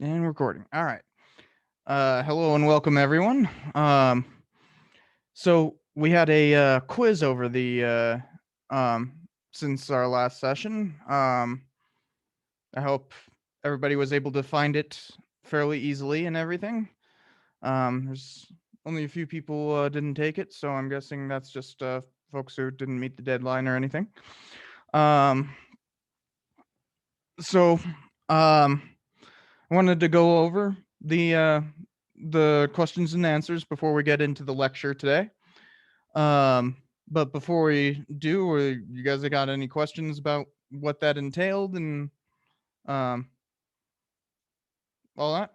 And recording. All right. Hello and welcome everyone. So we had a quiz over the since our last session. I hope everybody was able to find it fairly easily and everything. There's only a few people didn't take it, so I'm guessing that's just folks who didn't meet the deadline or anything. Um, so I wanted to go over the questions and answers before we get into the lecture today. But before we do, you guys have got any questions about what that entailed and um, all that?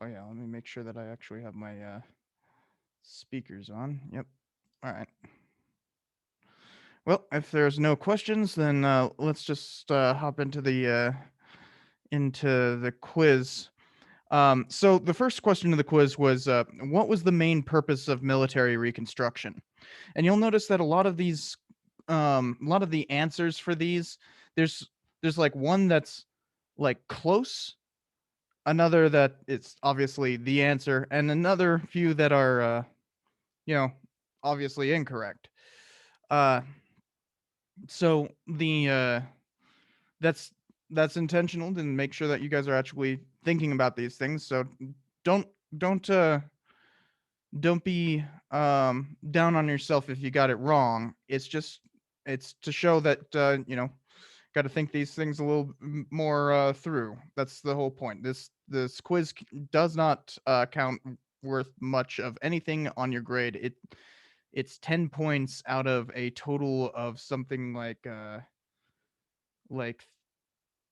Oh yeah, let me make sure that I actually have my speakers on. Yep. All right. Well, if there's no questions, then let's just hop into the quiz. So the first question of the quiz was, what was the main purpose of military reconstruction? And you'll notice that a lot of the answers for these, there's there's like one that's like close, another that it's obviously the answer, and another few that are, you know, obviously incorrect. Uh, so the that's that's intentional to make sure that you guys are actually thinking about these things. So don't don't uh don't be down on yourself if you got it wrong. It's to show that got to think these things a little more through. That's the whole point. This quiz does not count worth much of anything on your grade. It's 10 points out of a total of something like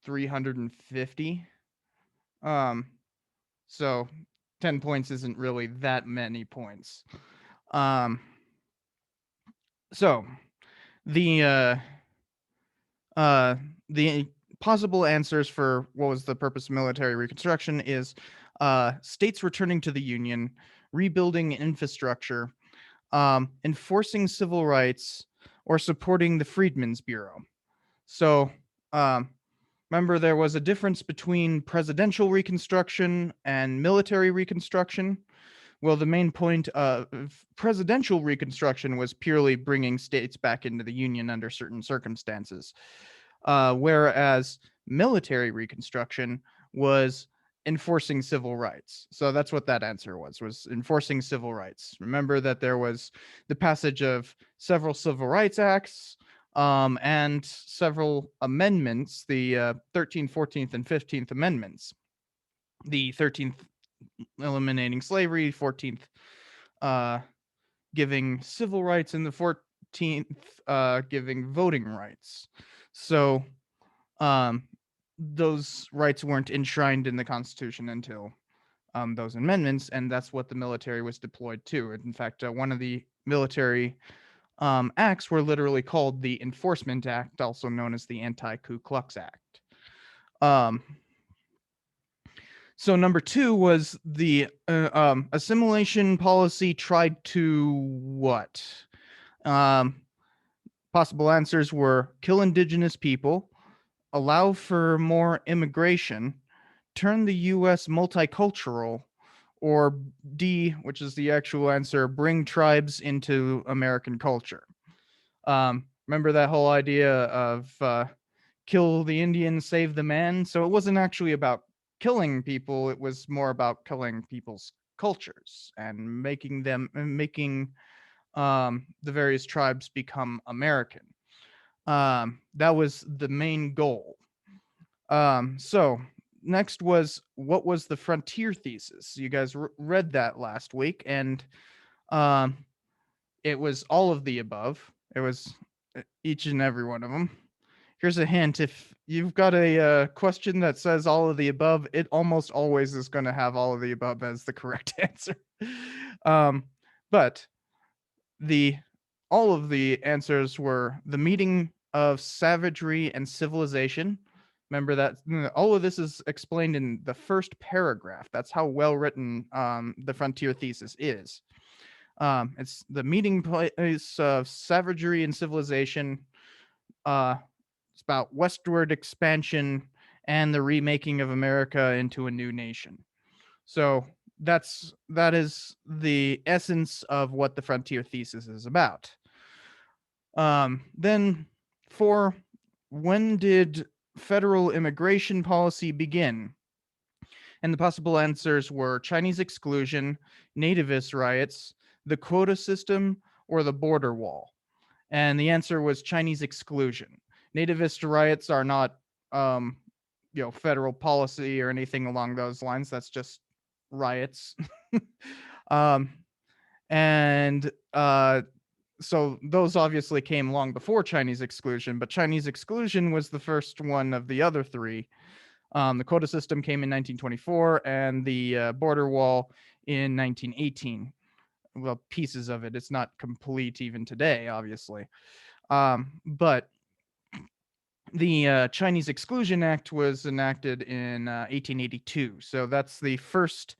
350. Um so 10 points isn't really that many points. Um so the uh the possible answers for what was the purpose of military reconstruction is states returning to the union, rebuilding infrastructure, enforcing civil rights, or supporting the Freedmen's Bureau. So um remember, there was a difference between presidential reconstruction and military reconstruction. Well, the main point of presidential reconstruction was purely bringing states back into the union under certain circumstances, whereas military reconstruction was enforcing civil rights. So that's what that answer was enforcing civil rights. Remember that there was the passage of several civil rights acts, and several amendments, the 13th, 14th, and 15th Amendments. The 13th eliminating slavery, 14th uh, giving civil rights, and the 14th giving voting rights. So um, those rights weren't enshrined in the Constitution until those amendments, and that's what the military was deployed to. In fact, one of the military acts were literally called the Enforcement Act, also known as the Anti-Ku Klux Act. Um, so number two was the assimilation policy tried to what? Um, Possible answers were kill indigenous people, allow for more immigration, turn the US multicultural, or D, which is the actual answer, bring tribes into American culture. Remember that whole idea of kill the Indian, save the man? So it wasn't actually about killing people, it was more about killing people's cultures and making the various tribes become American. That was the main goal. So next was what was the frontier thesis? You guys read that last week, and um, it was all of the above. It was each and every one of them. Here's a hint: if you've got a question that says all of the above, it almost always is going to have all of the above as the correct answer. um, but the all of the answers were the meeting of savagery and civilization. Remember that all of this is explained in the first paragraph. That's how well written the frontier thesis is. It's the meeting place of savagery and civilization. It's about westward expansion and the remaking of America into a new nation. So that is the essence of what the frontier thesis is about. Then for when did federal immigration policy begin? And the possible answers were Chinese exclusion, nativist riots, the quota system, or the border wall. And the answer was Chinese exclusion. Nativist riots are not, um, federal policy or anything along those lines. That's just riots. um, and so those obviously came long before Chinese exclusion, but Chinese exclusion was the first one of the other three. The quota system came in 1924, and the border wall in 1918. Well, pieces of it. It's not complete even today, obviously. But the Chinese Exclusion Act was enacted in 1882, so that's the first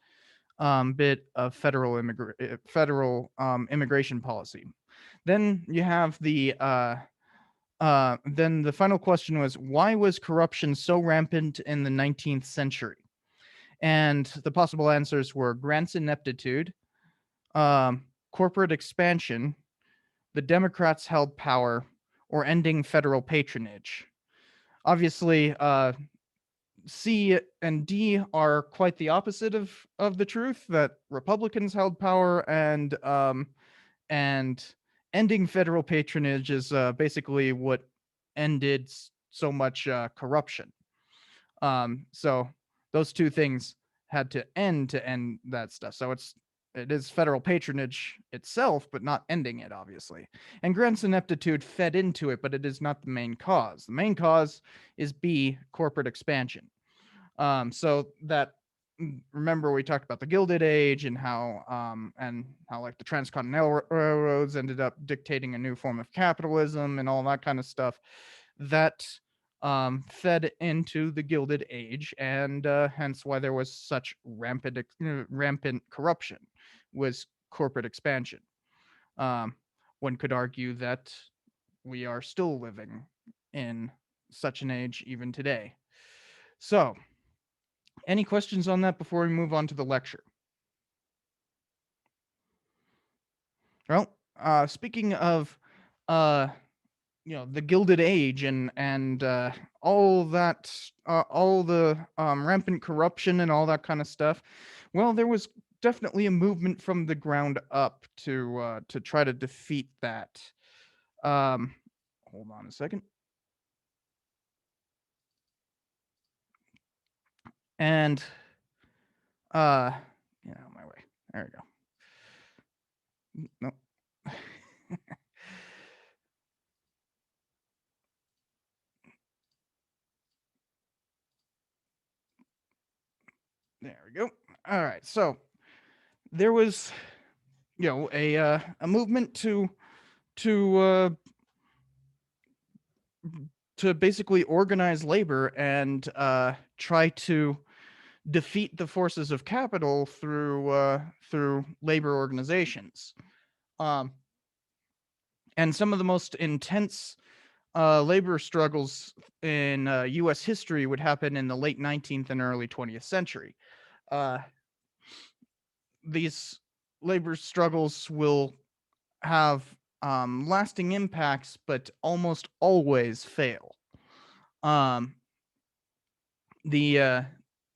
bit of federal immigration policy. Then you have then the final question was, why was corruption so rampant in the 19th century? And the possible answers were grants ineptitude, corporate expansion, the Democrats held power, or ending federal patronage. Obviously, C and D are quite the opposite of the truth, that Republicans held power, and ending federal patronage is basically what ended so much corruption. So those two things had to end that stuff. So it is federal patronage itself, but not ending it, obviously. And grants ineptitude fed into it, but it is not the main cause. The main cause is B, corporate expansion. So that, remember we talked about the Gilded Age and how like the transcontinental railroads ended up dictating a new form of capitalism and all that kind of stuff. That fed into the Gilded Age, and hence why there was such rampant corruption, was corporate expansion. One could argue that we are still living in such an age even today. So, any questions on that before we move on to the lecture? Well, speaking of the Gilded Age and all that, all the rampant corruption and all that kind of stuff, well, there was definitely a movement from the ground up to try to defeat that. Hold on a second. And get out of my way. There we go. Nope. There we go. All right. So there was, a movement to basically organize labor and try to defeat the forces of capital through labor organizations. And some of the most intense labor struggles in U.S. history would happen in the late 19th and early 20th century. These labor struggles will have lasting impacts, but almost always fail.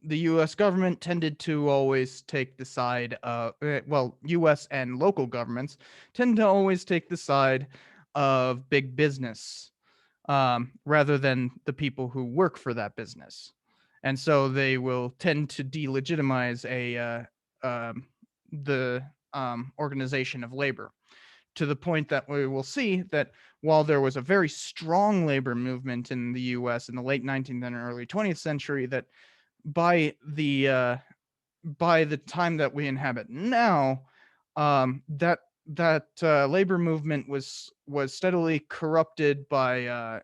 The U.S. government tended to always take the side of, U.S. and local governments tend to always take the side of big business, rather than the people who work for that business. And so they will tend to delegitimize the organization of labor, to the point that we will see that while there was a very strong labor movement in the U.S. in the late 19th and early 20th century, that by the time that we inhabit now, that labor movement was steadily corrupted by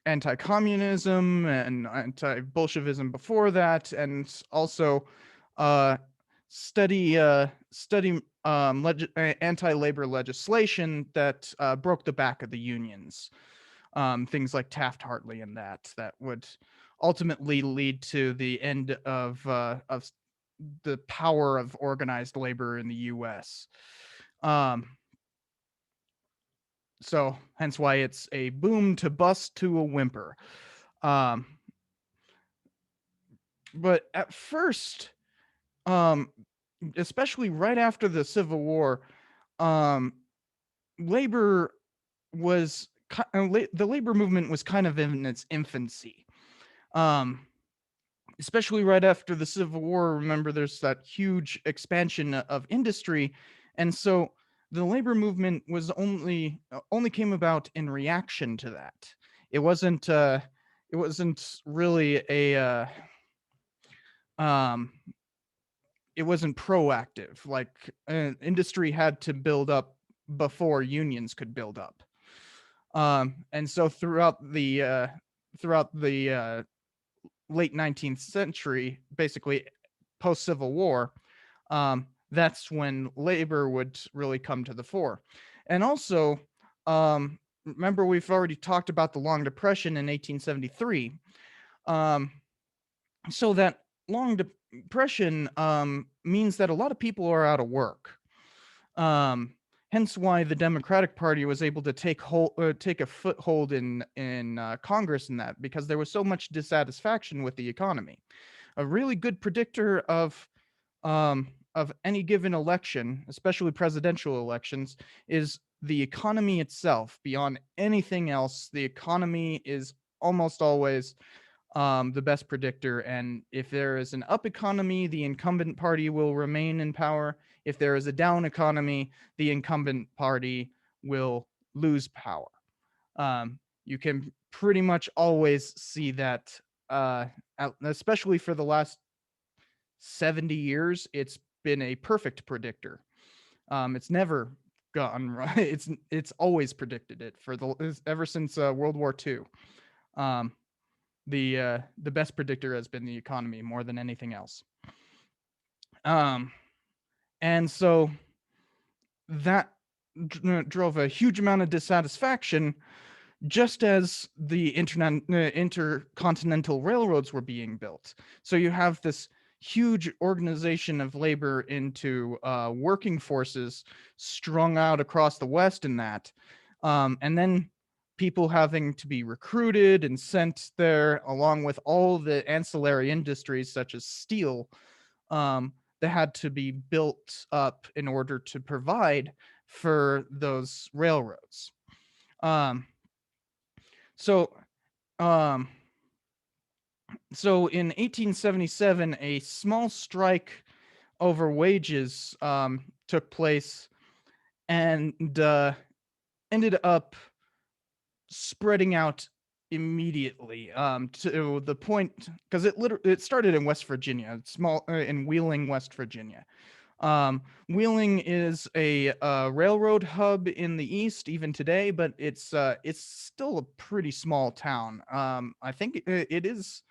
anti-communism and anti-Bolshevism before that, and also steady anti-labor legislation that broke the back of the unions. things like Taft-Hartley and that would ultimately lead to the end of the power of organized labor in the U.S. Um, so hence why it's a boom to bust to a whimper. Um, but at first, um, especially right after the Civil War, um, labor the labor movement was kind of in its infancy. Um, Especially right after the Civil War, remember there's that huge expansion of industry, and so the labor movement was only came about in reaction to that. It wasn't it wasn't really a um it wasn't proactive. Like industry had to build up before unions could build up. And so throughout the late 19th century, basically post Civil War, that's when labor would really come to the fore. And also, remember we've already talked about the Long Depression in 1873. Um, so that Long Depression means that a lot of people are out of work. Um, Hence why the Democratic Party was able to take a foothold in Congress in that, because there was so much dissatisfaction with the economy. A really good predictor of any given election, especially presidential elections, is the economy itself. Beyond anything else, the economy is almost always the best predictor. And if there is an up economy, the incumbent party will remain in power. If there is a down economy, the incumbent party will lose power. You can pretty much always see that, especially for the last 70 years, it's been a perfect predictor. It's never gotten right. It's always predicted it for the ever since World War II. Um, the best predictor has been the economy more than anything else. Um, and so that drove a huge amount of dissatisfaction, just as the intercontinental railroads were being built. So you have this huge organization of labor into working forces strung out across the West in that. And then people having to be recruited and sent there, along with all the ancillary industries such as steel, that had to be built up in order to provide for those railroads. Um, so, um, so in 1877, a small strike over wages took place, and ended up spreading out immediately, to the point, because it started in West Virginia, small in Wheeling, West Virginia. Wheeling is a railroad hub in the east even today, but it's still a pretty small town. I think it is.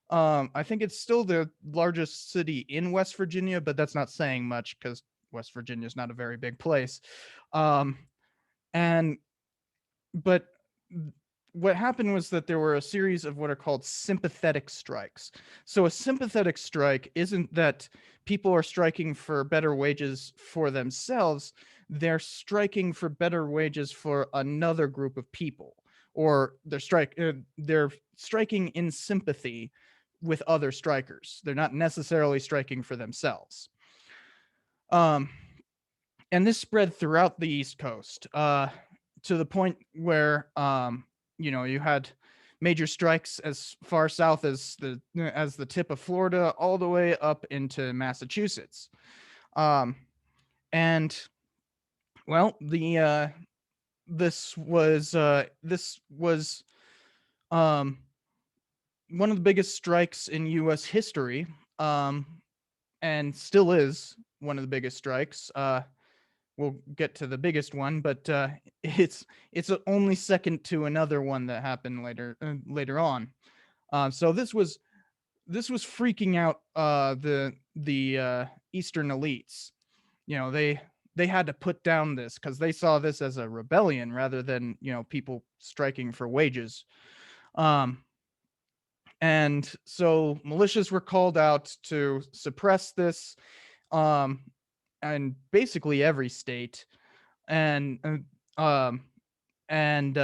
I think it's still the largest city in West Virginia, but that's not saying much because West Virginia is not a very big place. Um, and but what happened was that there were a series of what are called sympathetic strikes. So a sympathetic strike isn't that people are striking for better wages for themselves, they're striking for better wages for another group of people, or they're striking in sympathy with other strikers. They're not necessarily striking for themselves. Um, and this spread throughout the East Coast, to the point where you had major strikes as far south as the tip of Florida, all the way up into Massachusetts. Um, and well, the this was um, one of the biggest strikes in U.S. history, and still is one of the biggest strikes. We'll get to the biggest one, but it's only second to another one that happened later on. So this was freaking out the eastern elites. You know, they had to put down this because they saw this as a rebellion rather than people striking for wages. Um, and so militias were called out to suppress this, um, and basically every state, and um, and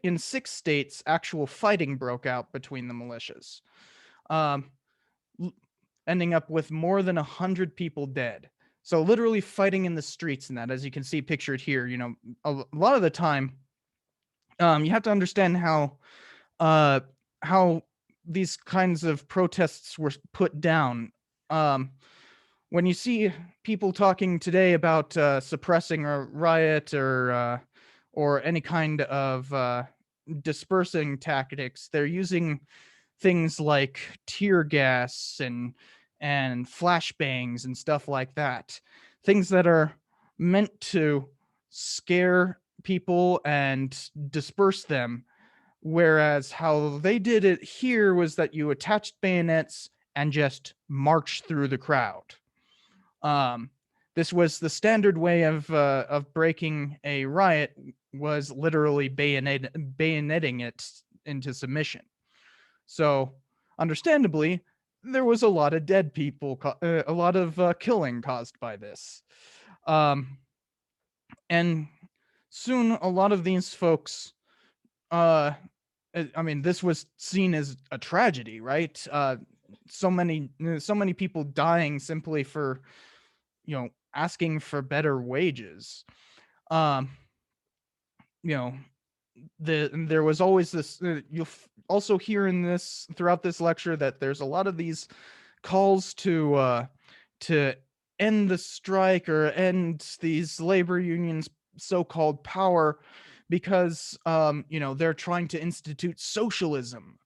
in 6 states, actual fighting broke out between the militias, um, ending up with more than 100 people dead. So literally fighting in the streets, and that, as you can see pictured here, a lot of the time, you have to understand uh, how these kinds of protests were put down. Um, when you see people talking today about suppressing a riot or any kind of dispersing tactics, they're using things like tear gas and flashbangs and stuff like that. Things that are meant to scare people and disperse them. Whereas how they did it here was that you attached bayonets and just marched through the crowd. Um, this was the standard way of breaking a riot, was literally bayoneting it into submission. So, understandably, there was a lot of dead people, a lot of killing caused by this. Um, and soon, a lot of these folks, I mean, this was seen as a tragedy, right? So many people dying simply for, asking for better wages. Um, you know, there was always this. You'll also hear in this throughout this lecture that there's a lot of these calls to end the strike or end these labor unions' so-called power because they're trying to institute socialism.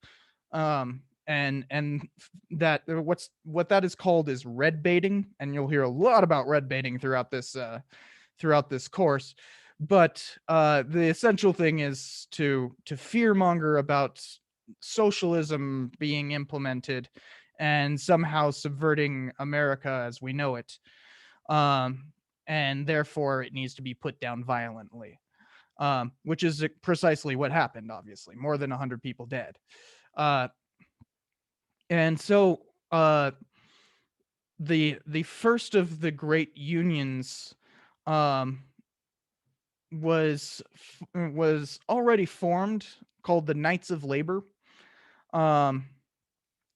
And that what that is called is red baiting, and you'll hear a lot about red baiting throughout this course. But the essential thing is to fearmonger about socialism being implemented and somehow subverting America as we know it, and therefore it needs to be put down violently, which is precisely what happened. Obviously, more than 100 people dead. Uh, and so the first of the great unions um, was already formed, called the Knights of Labor, um,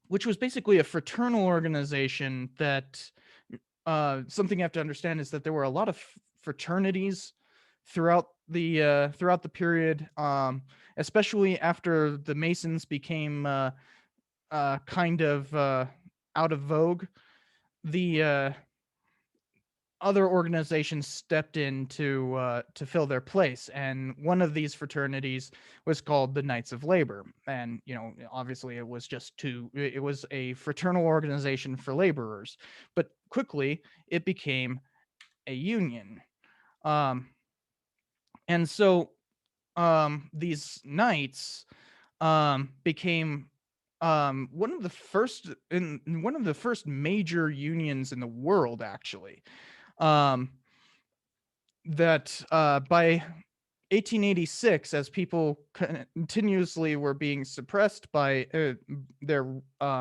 which was basically a fraternal organization that something you have to understand is that there were a lot of fraternities throughout the period, especially after the Masons became kind of out of vogue. The other organizations stepped in to fill their place, and one of these fraternities was called the Knights of Labor. And obviously, it was a fraternal organization for laborers, but quickly it became a union. Um, and so these knights became one of the first major unions in the world, actually. Um, that by 1886, as people continuously were being suppressed by their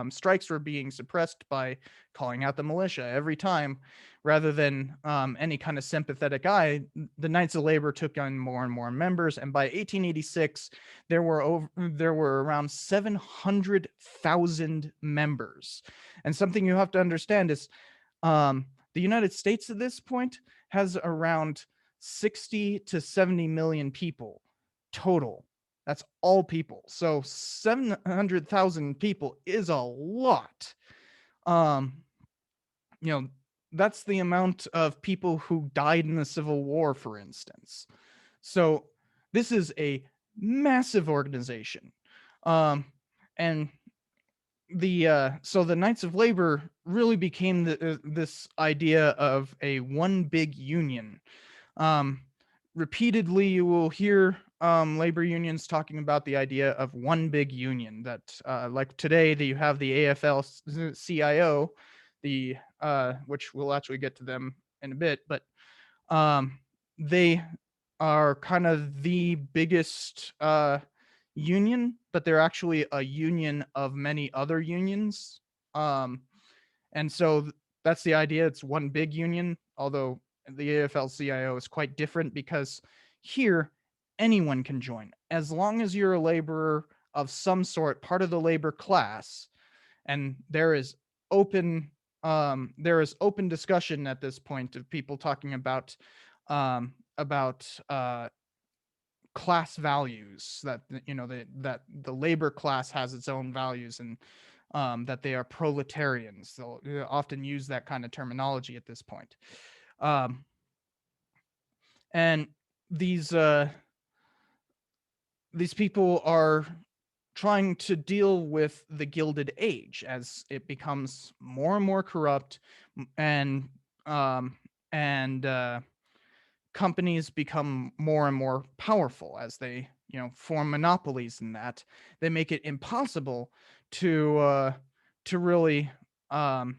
strikes were being suppressed by calling out the militia every time, rather than any kind of sympathetic eye, the Knights of Labor took on more and more members, and by 1886, there were around 700,000 members. And something you have to understand is the United States at this point has around 60 to 70 million people total. That's all people. So 700,000 people is a lot. Um, that's the amount of people who died in the Civil War, for instance. So this is a massive organization. And the Knights of Labor really became this idea of a one big union. Repeatedly, you will hear labor unions talking about the idea of one big union. That, like today, that you have the AFL-CIO, which we'll actually get to them in a bit, but they are kind of the biggest union, but they're actually a union of many other unions. Um, and so that's the idea. It's one big union, although the AFL-CIO is quite different because here anyone can join as long as you're a laborer of some sort, part of the labor class, and open there is open discussion at this point of people talking about class values, that that the labor class has its own values, and that they are proletarians. They'll often use that kind of terminology at this point. Um, and these people are trying to deal with the Gilded Age as it becomes more and more corrupt, and um, and companies become more and more powerful as they form monopolies in that. They make it impossible to really um,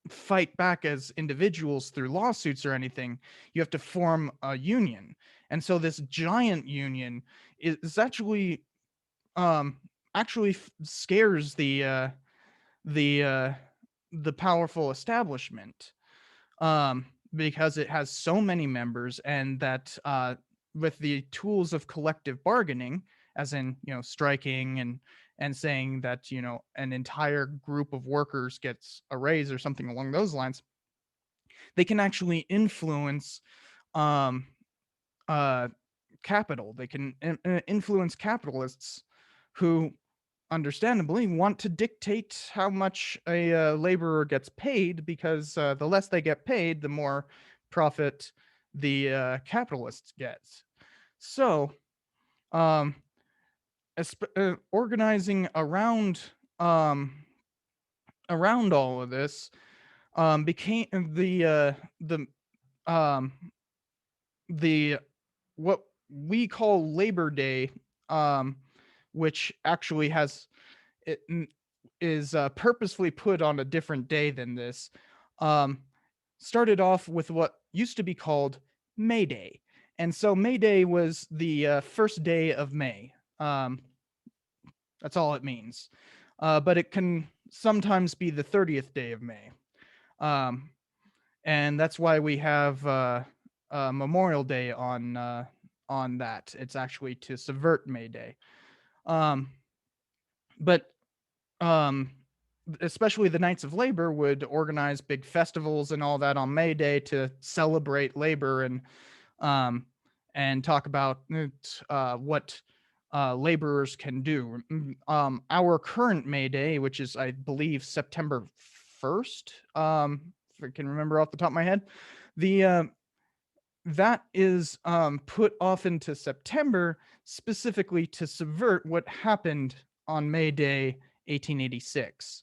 fight back as individuals through lawsuits or anything. You have to form a union, and so this giant union is um scares the uh the powerful establishment, because it has so many members, and that with the tools of collective bargaining, as in striking and saying that an entire group of workers gets a raise or something along those lines, they can actually influence um uh capital. They can influence capitalists who understandably want to dictate how much a laborer gets paid, because the less they get paid, the more profit the capitalists gets. So um, organizing around all of this became the um, the what we call Labor Day, um, which actually it is purposefully put on a different day than this, um, started off with what used to be called May Day. And so May Day was the first day of May. That's all it means. But it can sometimes be the 30th day of May. Um, and that's why we have Memorial Day on that. It's actually to subvert May Day. Um, but um, especially the Knights of Labor would organize big festivals and all that on May Day to celebrate labor, and talk about what laborers can do. Our current May Day, which is, I believe, September 1st, if I can remember off the top of my head, the that is put off into September specifically to subvert what happened on May Day 1886.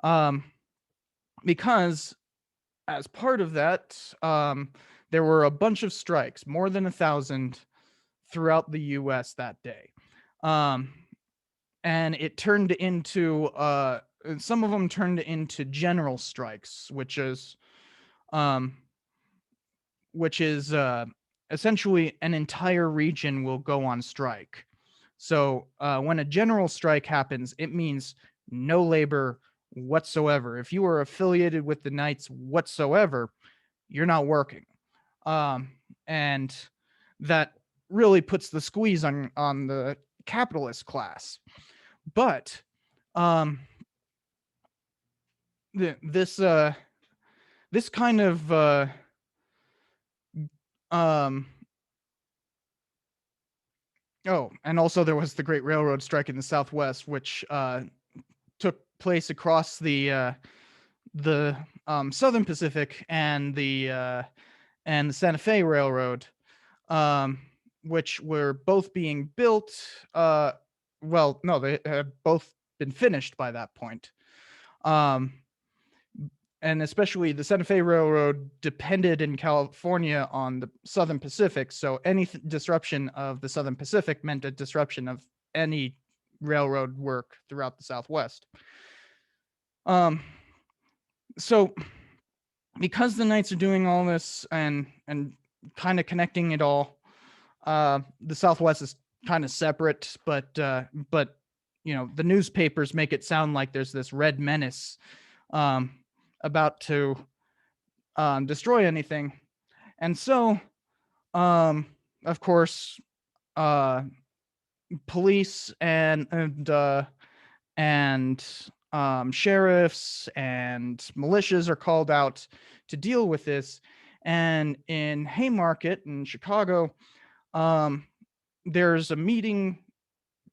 Um, because as part of that, there were a bunch of strikes, more than 1,000 throughout the U.S. that day. And it turned into, some of them turned into general strikes, um, which is essentially an entire region will go on strike. So when a general strike happens, it means no labor whatsoever. If you are affiliated with the Knights whatsoever, you're not working. And that really puts the squeeze on the capitalist class. But this kind of um oh, and also there was the Great Railroad Strike in the Southwest, which took place across the Southern Pacific and the Santa Fe Railroad, which were both being built. Well, no, they had both been finished by that point. And especially the Santa Fe Railroad depended in California on the Southern Pacific. So any disruption of the Southern Pacific meant a disruption of any railroad work throughout the Southwest. So because the Knights are doing all this and kind of connecting it all, the Southwest is kind of separate, but the newspapers make it sound like there's this red menace um, about to destroy anything, and so um, of course, uh, police and sheriffs and militias are called out to deal with this. And in Haymarket in Chicago, um, there's a meeting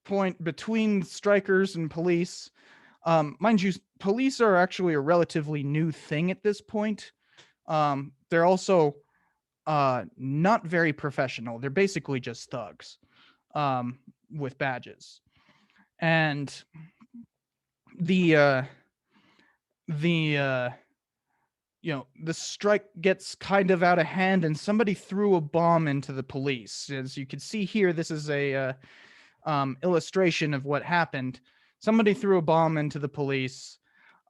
point between strikers and police. Mind you, police are actually a relatively new thing at this point. They're also not very professional. They're basically just thugs with badges. And the the the strike gets kind of out of hand, and somebody threw a bomb into the police. As you can see here, this is a illustration of what happened. Somebody threw a bomb into the police,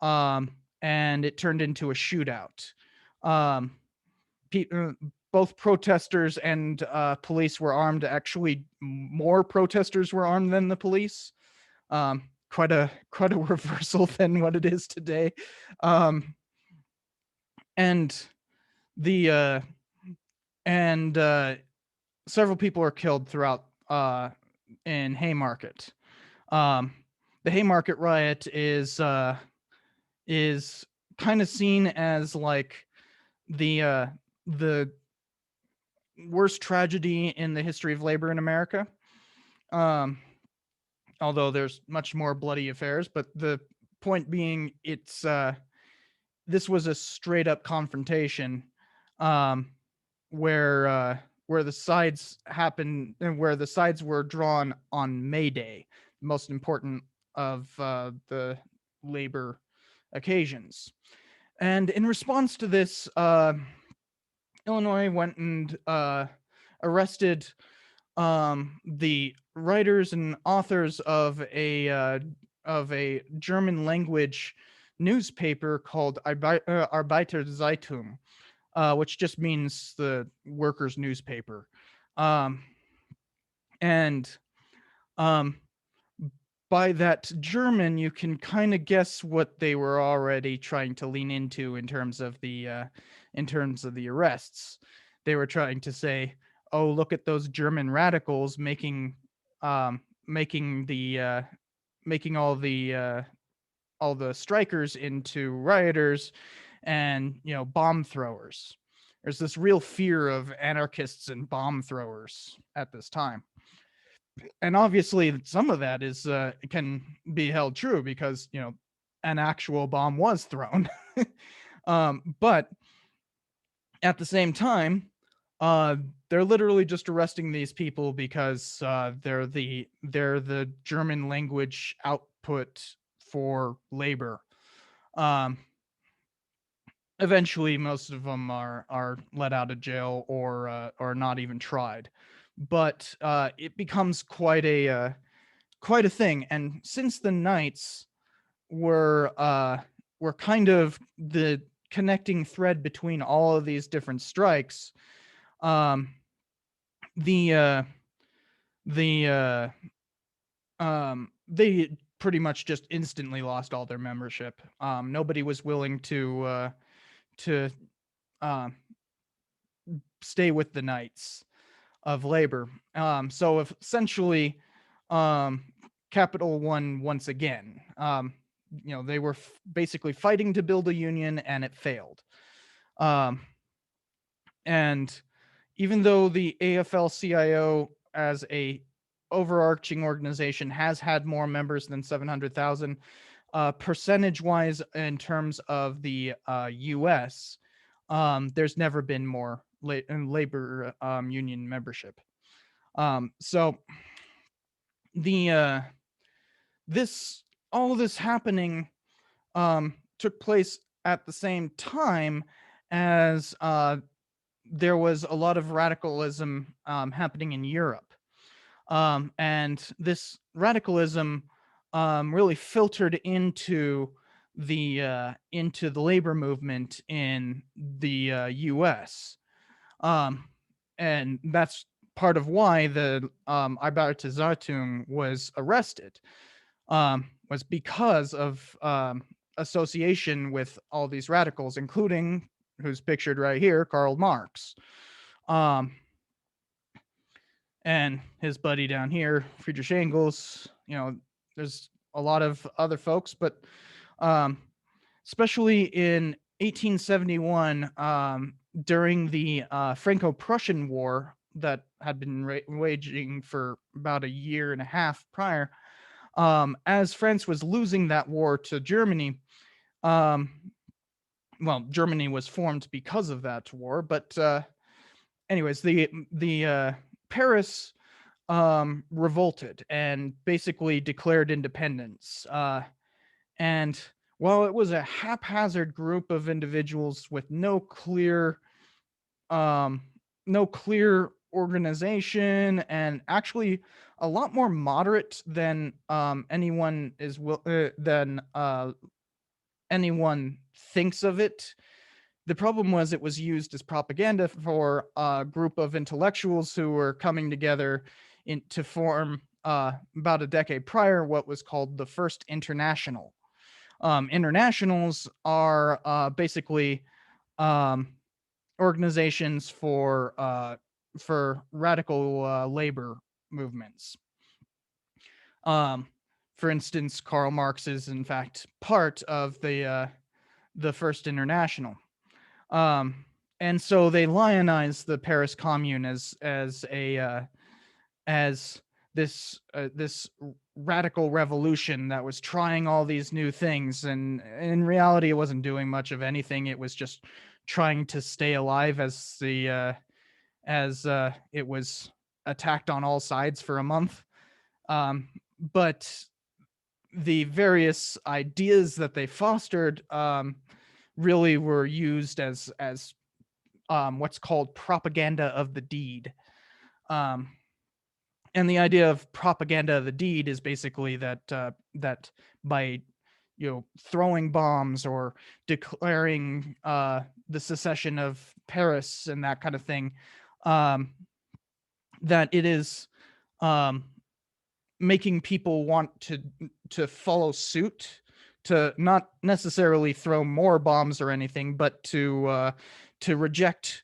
and it turned into a shootout. Um, both protesters and police were armed. Actually, more protesters were armed than the police. Quite a reversal than what it is today. And the several people are killed throughout in Haymarket. The Haymarket riot is kind of seen as like the worst tragedy in the history of labor in America. Although there's much more bloody affairs, but the point being, it's this was a straight up confrontation, where the sides happened and where the sides were drawn on May Day, the most important of the labor occasions. And in response to this, Illinois went and arrested the writers and authors of a German language newspaper called Arbeiterzeitung, which just means the workers' newspaper. And by that German, you can kind of guess what they were already trying to lean into in terms of the arrests. They were trying to say, "Oh, look at those German radicals making all the strikers into rioters and bomb throwers." There's this real fear of anarchists and bomb throwers at this time. And obviously some of that is can be held true because an actual bomb was thrown. But at the same time, they're literally just arresting these people because they're the German language output for labor. Eventually most of them are let out of jail or not even tried, but it becomes quite a thing. And since the Knights were kind of the connecting thread between all of these different strikes, they pretty much just instantly lost all their membership. Nobody was willing to stay with the Knights of Labor. So essentially, Capital won once again. They were basically fighting to build a union, and it failed. And even though the AFL-CIO as a overarching organization has had more members than 700,000, percentage-wise in terms of the U.S., there's never been more labor union membership. So the all of this happening took place at the same time as there was a lot of radicalism happening in Europe. And this radicalism really filtered into into the labor movement in the U.S. And that's part of why the Arbeiter Zeitung was arrested, was because of association with all these radicals, including who's pictured right here, Karl Marx, um, and his buddy down here, Friedrich Engels. There's a lot of other folks, but um, especially in 1871, during the Franco-Prussian War that had been waging for about a year and a half prior, as France was losing that war to Germany. Well, Germany was formed because of that war, but anyways, the Paris revolted and basically declared independence. And while it was a haphazard group of individuals with no clear organization, and actually a lot more moderate than anyone thinks of it. The problem was it was used as propaganda for a group of intellectuals who were coming together to form, about a decade prior, what was called the First International. Internationals are basically organizations for radical labor movements. For instance, Karl Marx is in fact part of the First International. And so they lionize the Paris Commune as this radical revolution that was trying all these new things, and in reality, it wasn't doing much of anything. It was just trying to stay alive as it was attacked on all sides for a month. But the various ideas that they fostered really were used as what's called propaganda of the deed. And the idea of propaganda of the deed is basically that by throwing bombs or declaring the secession of Paris and that kind of thing, that it is making people want to follow suit, to not necessarily throw more bombs or anything, but to reject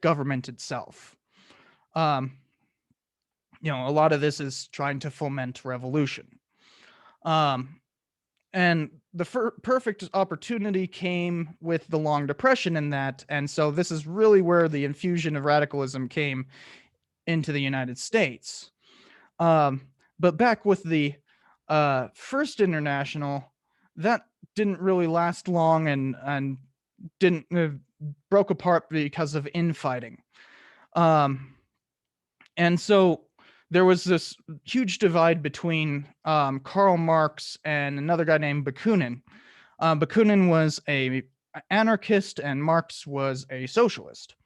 government itself. A lot of this is trying to foment revolution. And the perfect opportunity came with the Long Depression in that. And so this is really where the infusion of radicalism came into the United States. But back with the First International, that didn't really last long and didn't broke apart because of infighting. And so there was this huge divide between Karl Marx and another guy named Bakunin. Bakunin was an anarchist and Marx was a socialist.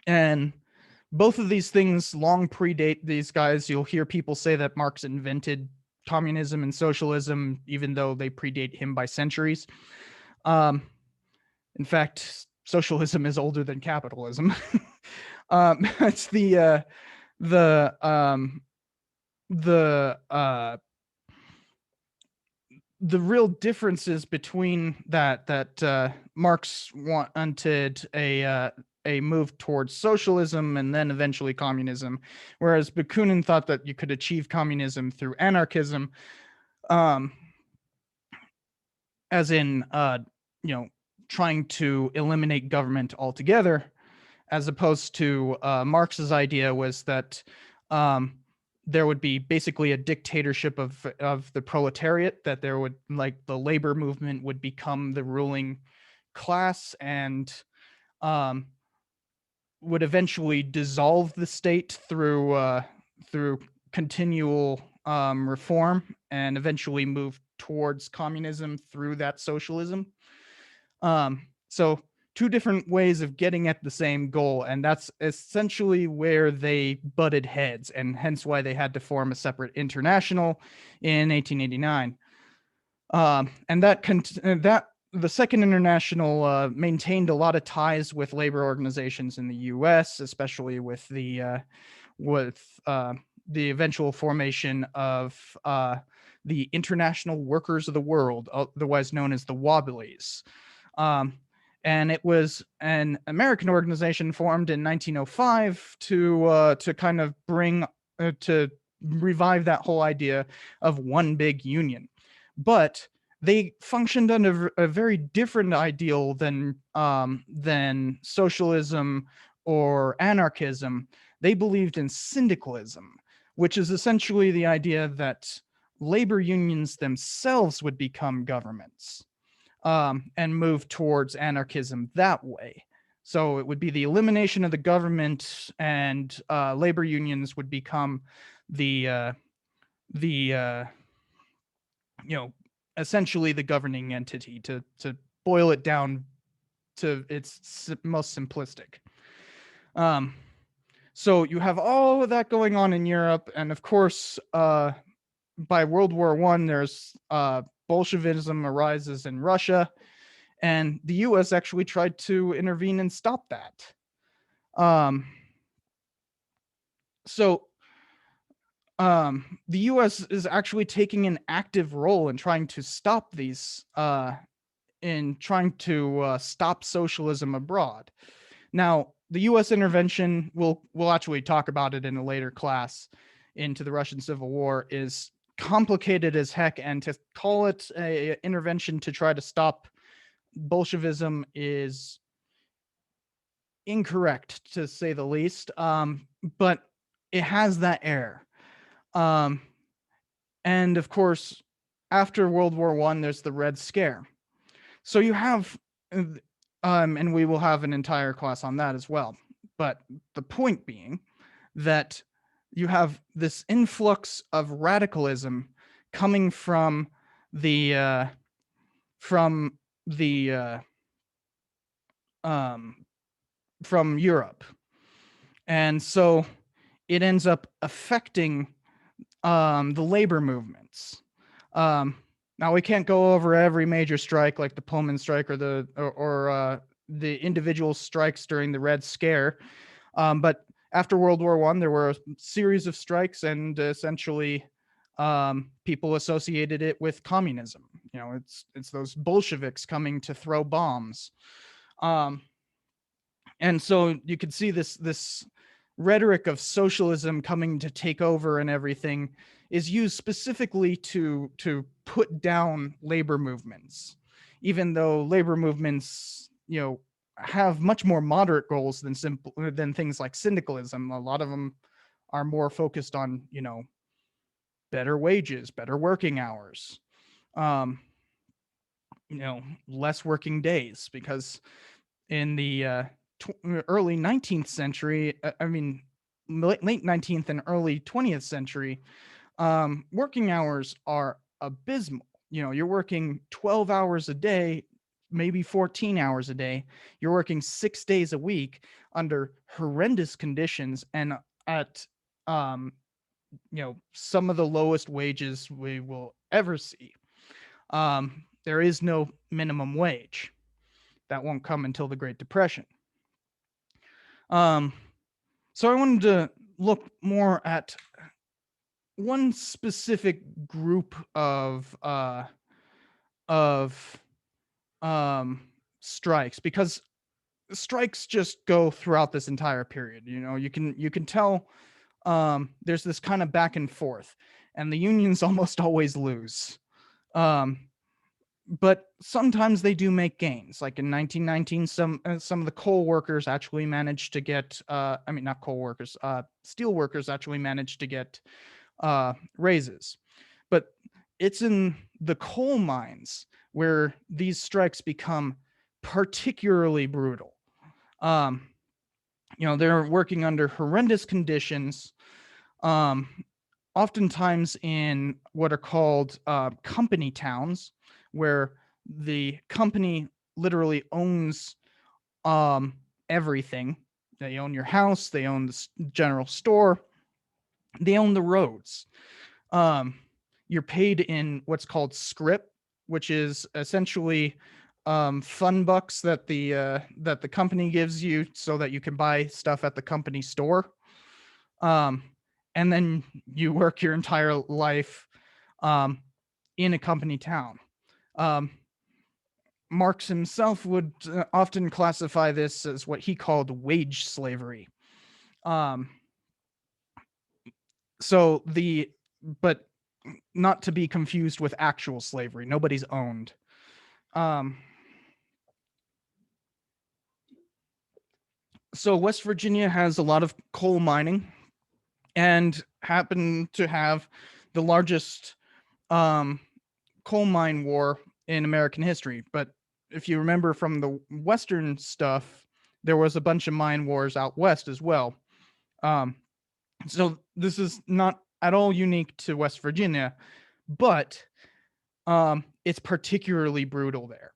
And both of these things long predate these guys. You'll hear people say that Marx invented communism and socialism, even though they predate him by centuries. In fact, socialism is older than capitalism. It's the real differences between that Marx wanted a move towards socialism and then eventually communism, whereas Bakunin thought that you could achieve communism through anarchism, as in trying to eliminate government altogether, as opposed to Marx's idea was that there would be basically a dictatorship of the proletariat, that there would, like, the labor movement would become the ruling class and would eventually dissolve the state through continual reform, and eventually move towards communism through that socialism. So two different ways of getting at the same goal, and that's essentially where they butted heads, and hence why they had to form a separate international in 1889. And that the Second International maintained a lot of ties with labor organizations in the U.S., especially with the eventual formation of the International Workers of the World, otherwise known as the Wobblies. And it was an American organization formed in 1905 to kind of bring to revive that whole idea of one big union. But they functioned under a very different ideal than socialism or anarchism. They believed in syndicalism, which is essentially the idea that labor unions themselves would become governments, and move towards anarchism that way. So it would be the elimination of the government, and labor unions would become the essentially the governing entity, to boil it down to its most simplistic. So you have all of that going on in Europe, and of course, by World War I, there's Bolshevism arises in Russia, and the U.S. actually tried to intervene and stop that. So the U.S. is actually taking an active role in trying to stop these, stop socialism abroad. Now, the U.S. intervention, we'll actually talk about it in a later class into the Russian Civil War, is complicated as heck, and to call it a intervention to try to stop Bolshevism is incorrect, to say the least. But it has that air. And of course, after World War I, there's the Red Scare. So you have, and we will have an entire class on that as well. But the point being that you have this influx of radicalism coming from Europe, and so it ends up affecting the labor movements. Now, we can't go over every major strike like the Pullman strike or the individual strikes during the Red Scare, but after World War I, there were a series of strikes, and essentially people associated it with communism. It's those Bolsheviks coming to throw bombs. And so you could see this rhetoric of socialism coming to take over and everything is used specifically to put down labor movements, even though labor movements, have much more moderate goals than things like syndicalism. A lot of them are more focused on, better wages, better working hours, less working days, because in the early 19th century, late 19th and early 20th century, working hours are abysmal. You're working 12 hours a day, maybe 14 hours a day. You're working 6 days a week under horrendous conditions, and at some of the lowest wages we will ever see. There is no minimum wage. That won't come until the Great Depression. So I wanted to look more at one specific group of strikes, because strikes just go throughout this entire period. You can tell there's this kind of back and forth, and the unions almost always lose. But sometimes they do make gains. Like in 1919, some of the coal workers actually managed to get, not coal workers, steel workers actually managed to get raises. But it's in the coal mines where these strikes become particularly brutal. They're working under horrendous conditions, oftentimes in what are called company towns, where the company literally owns everything. They own your house, they own the general store, they own the roads. Um, you're paid in what's called scrip, which is essentially fun bucks that the company gives you so that you can buy stuff at the company store. Um, and then you work your entire life um, in a company town. Um, Marx himself would often classify this as what he called wage slavery. Um, so the but not to be confused with actual slavery. Nobody's owned. Um, so West Virginia has a lot of coal mining and happened to have the largest coal mine war in American history. But if you remember from the Western stuff, there was a bunch of mine wars out west as well. Um, so this is not at all unique to West Virginia, but it's particularly brutal there.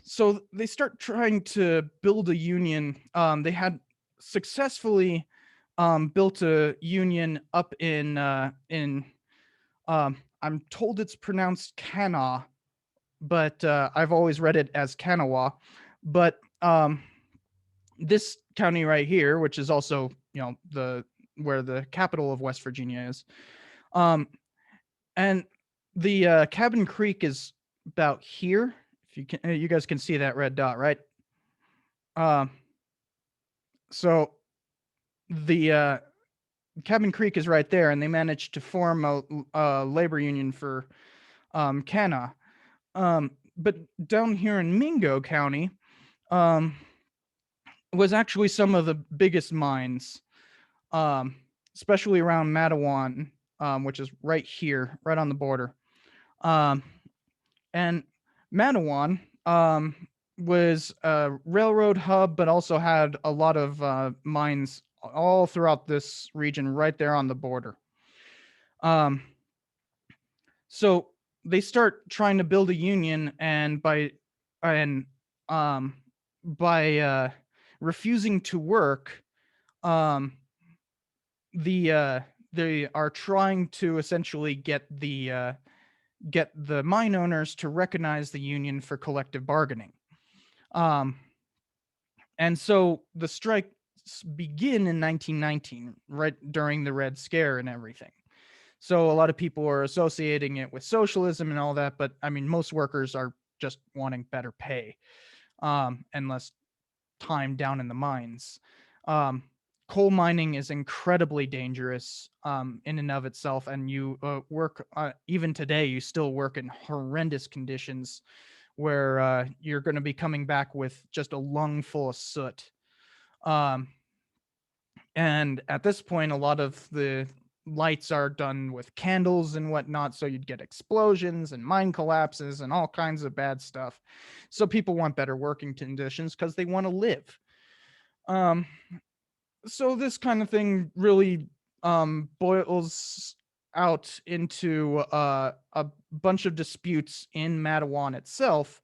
So they start trying to build a union. They had successfully built a union up in I'm told it's pronounced Kanawha, but I've always read it as Kanawha. But this county right here, which is also the where the capital of West Virginia is, and the Cabin Creek is about here. If you can, you guys can see that red dot, right? So the Cabin Creek is right there, and they managed to form a labor union for Kanawha. But down here in Mingo County, was actually some of the biggest mines, especially around Matawan, which is right here, right on the border. And Matawan was a railroad hub, but also had a lot of mines all throughout this region, right there on the border. So they start trying to build a union, and by refusing to work, they are trying to essentially get the mine owners to recognize the union for collective bargaining. And so the strikes begin in 1919, right during the Red Scare and everything. So a lot of people are associating it with socialism and all that, but I mean, most workers are just wanting better pay and less time down in the mines. Coal mining is incredibly dangerous in and of itself, and you work even today. You still work in horrendous conditions where you're going to be coming back with just a lung full of soot. And at this point, a lot of the lights are done with candles and whatnot, so you'd get explosions and mine collapses and all kinds of bad stuff. So people want better working conditions because they want to live. So this kind of thing really boils out into a bunch of disputes in Matawan itself,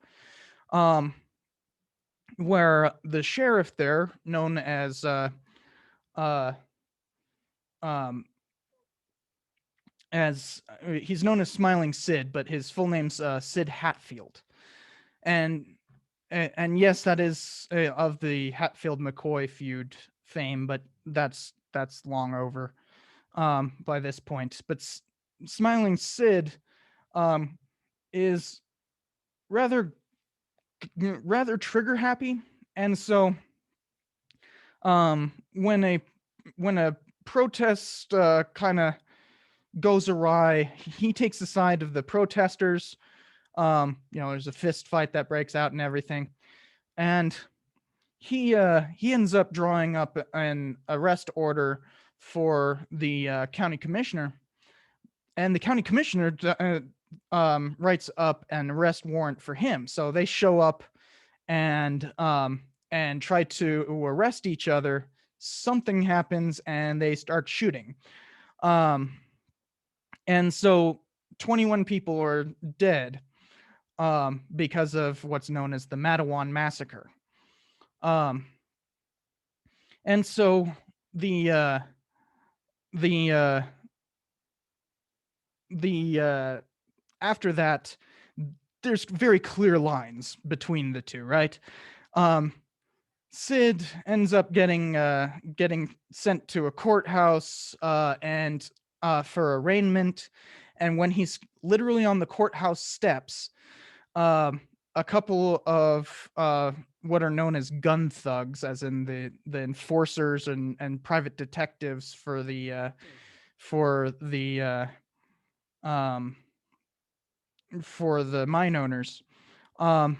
where the sheriff there, known as he's known as Smiling Sid, but his full name's Sid Hatfield, and yes, that is of the Hatfield McCoy feud fame, but that's long over by this point. But Smiling Sid is rather trigger happy, and so when a protest kind of goes awry, he takes the side of the protesters. There's a fist fight that breaks out and everything, and he ends up drawing up an arrest order for the county commissioner, and the county commissioner writes up an arrest warrant for him. So they show up and try to arrest each other. Something happens and they start shooting. And so 21 people are dead because of what's known as the Matawan Massacre. Um, and so the uh, the uh, the after that, there's very clear lines between the two, right? Um, Sid ends up getting sent to a courthouse and for arraignment, and when he's literally on the courthouse steps, um, a couple of what are known as gun thugs, as in the enforcers and private detectives for um, for the mine owners, um,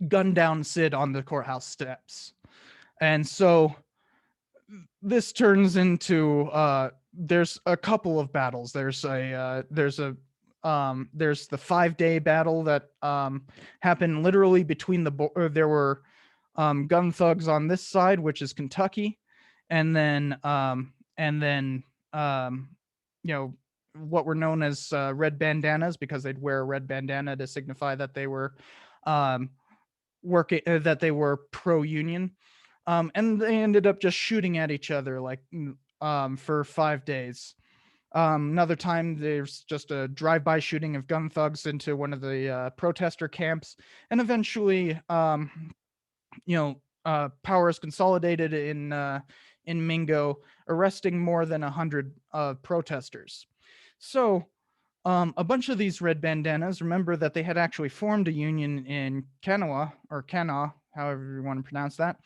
gun down Sid on the courthouse steps, and so this turns into there's a couple of battles. There's the 5-day battle that happened literally between there were gun thugs on this side, which is Kentucky, and then um, you know, what were known as red bandanas, because they'd wear a red bandana to signify that they were um, working that they were pro union, and they ended up just shooting at each other like for 5 days. Another time, there's just a drive-by shooting of gun thugs into one of the protester camps, and eventually, power is consolidated in Mingo, arresting more than 100 protesters. So, a bunch of these red bandanas remember that they had actually formed a union in Kanawha, or Kanawha, however you want to pronounce that.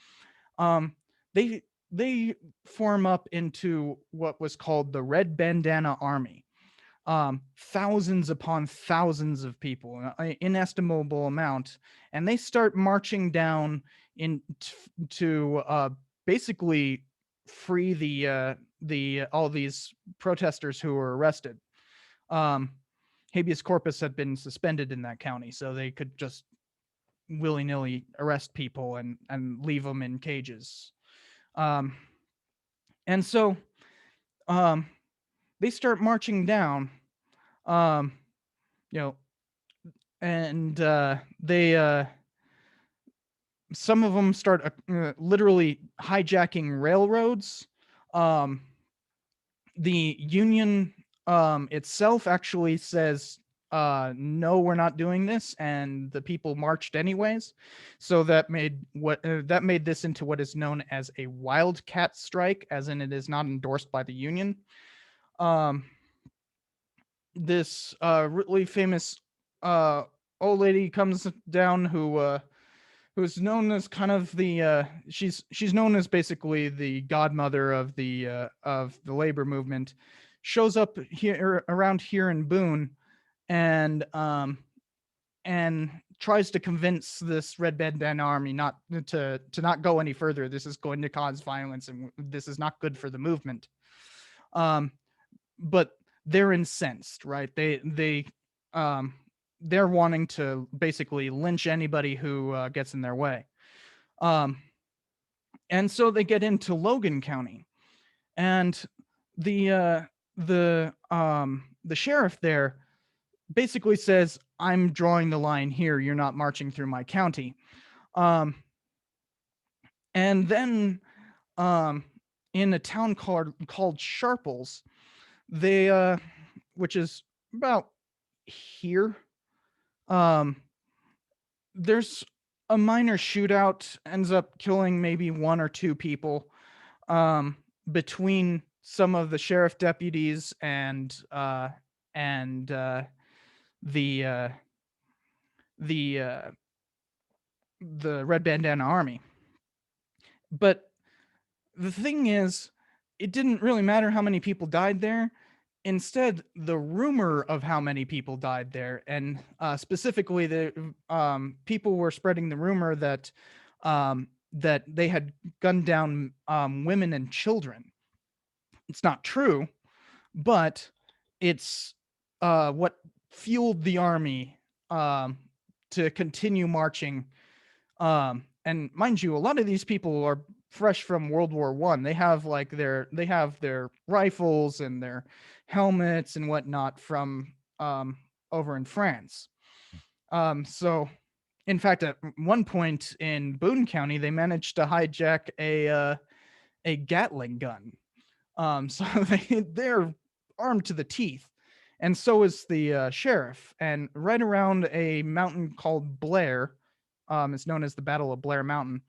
Um, they they form up into what was called the Red Bandana Army. Thousands upon thousands of people, an inestimable amount, and they start marching down to basically free the all these protesters who were arrested. Um, Habeas corpus had been suspended in that county, so they could just willy nilly arrest people and leave them in cages. Um, and so um, they start marching down, um, you know, and they some of them start literally hijacking railroads. Um, the union itself actually says, no, we're not doing this, and the people marched anyways. So that made this into what is known as a wildcat strike, as in it is not endorsed by the union. Um, this really famous uh, old lady comes down who's known as kind of she's known as basically the godmother of the labor movement, shows up here around here in Boone, and tries to convince this red bandana army not to not go any further. This is going to cause violence, and this is not good for the movement. But they're incensed, right? Um, they're wanting to basically lynch anybody who gets in their way. Um, and so they get into Logan County, and the sheriff there basically says, "I'm drawing the line here. You're not marching through my county." Um, and then in a town called Sharples, they which is about here, um, there's a minor shootout, ends up killing maybe one or two people, um, between some of the sheriff deputies and the uh, the uh, the Red Bandana Army. But the thing is, it didn't really matter how many people died there. Instead, the rumor of how many people died there, and specifically, the people were spreading the rumor that they had gunned down women and children. It's not true, but it's what fueled the army um, to continue marching. And mind you, a lot of these people are fresh from World War One. They have their rifles and their helmets and whatnot from over in France. So in fact, at one point in Boone County, they managed to hijack a Gatling gun. So they're armed to the teeth, and so is the sheriff. And right around a mountain called Blair, it's known as the Battle of Blair Mountain.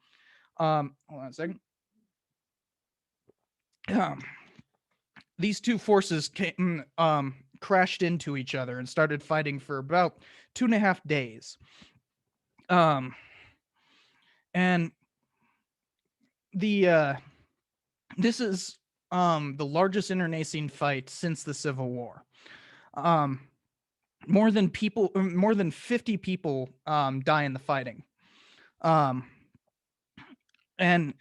Hold on a second. These two forces crashed into each other and started fighting for about 2.5 days. And the this is the largest internecine fight since the Civil War. More than 50 people die in the fighting. And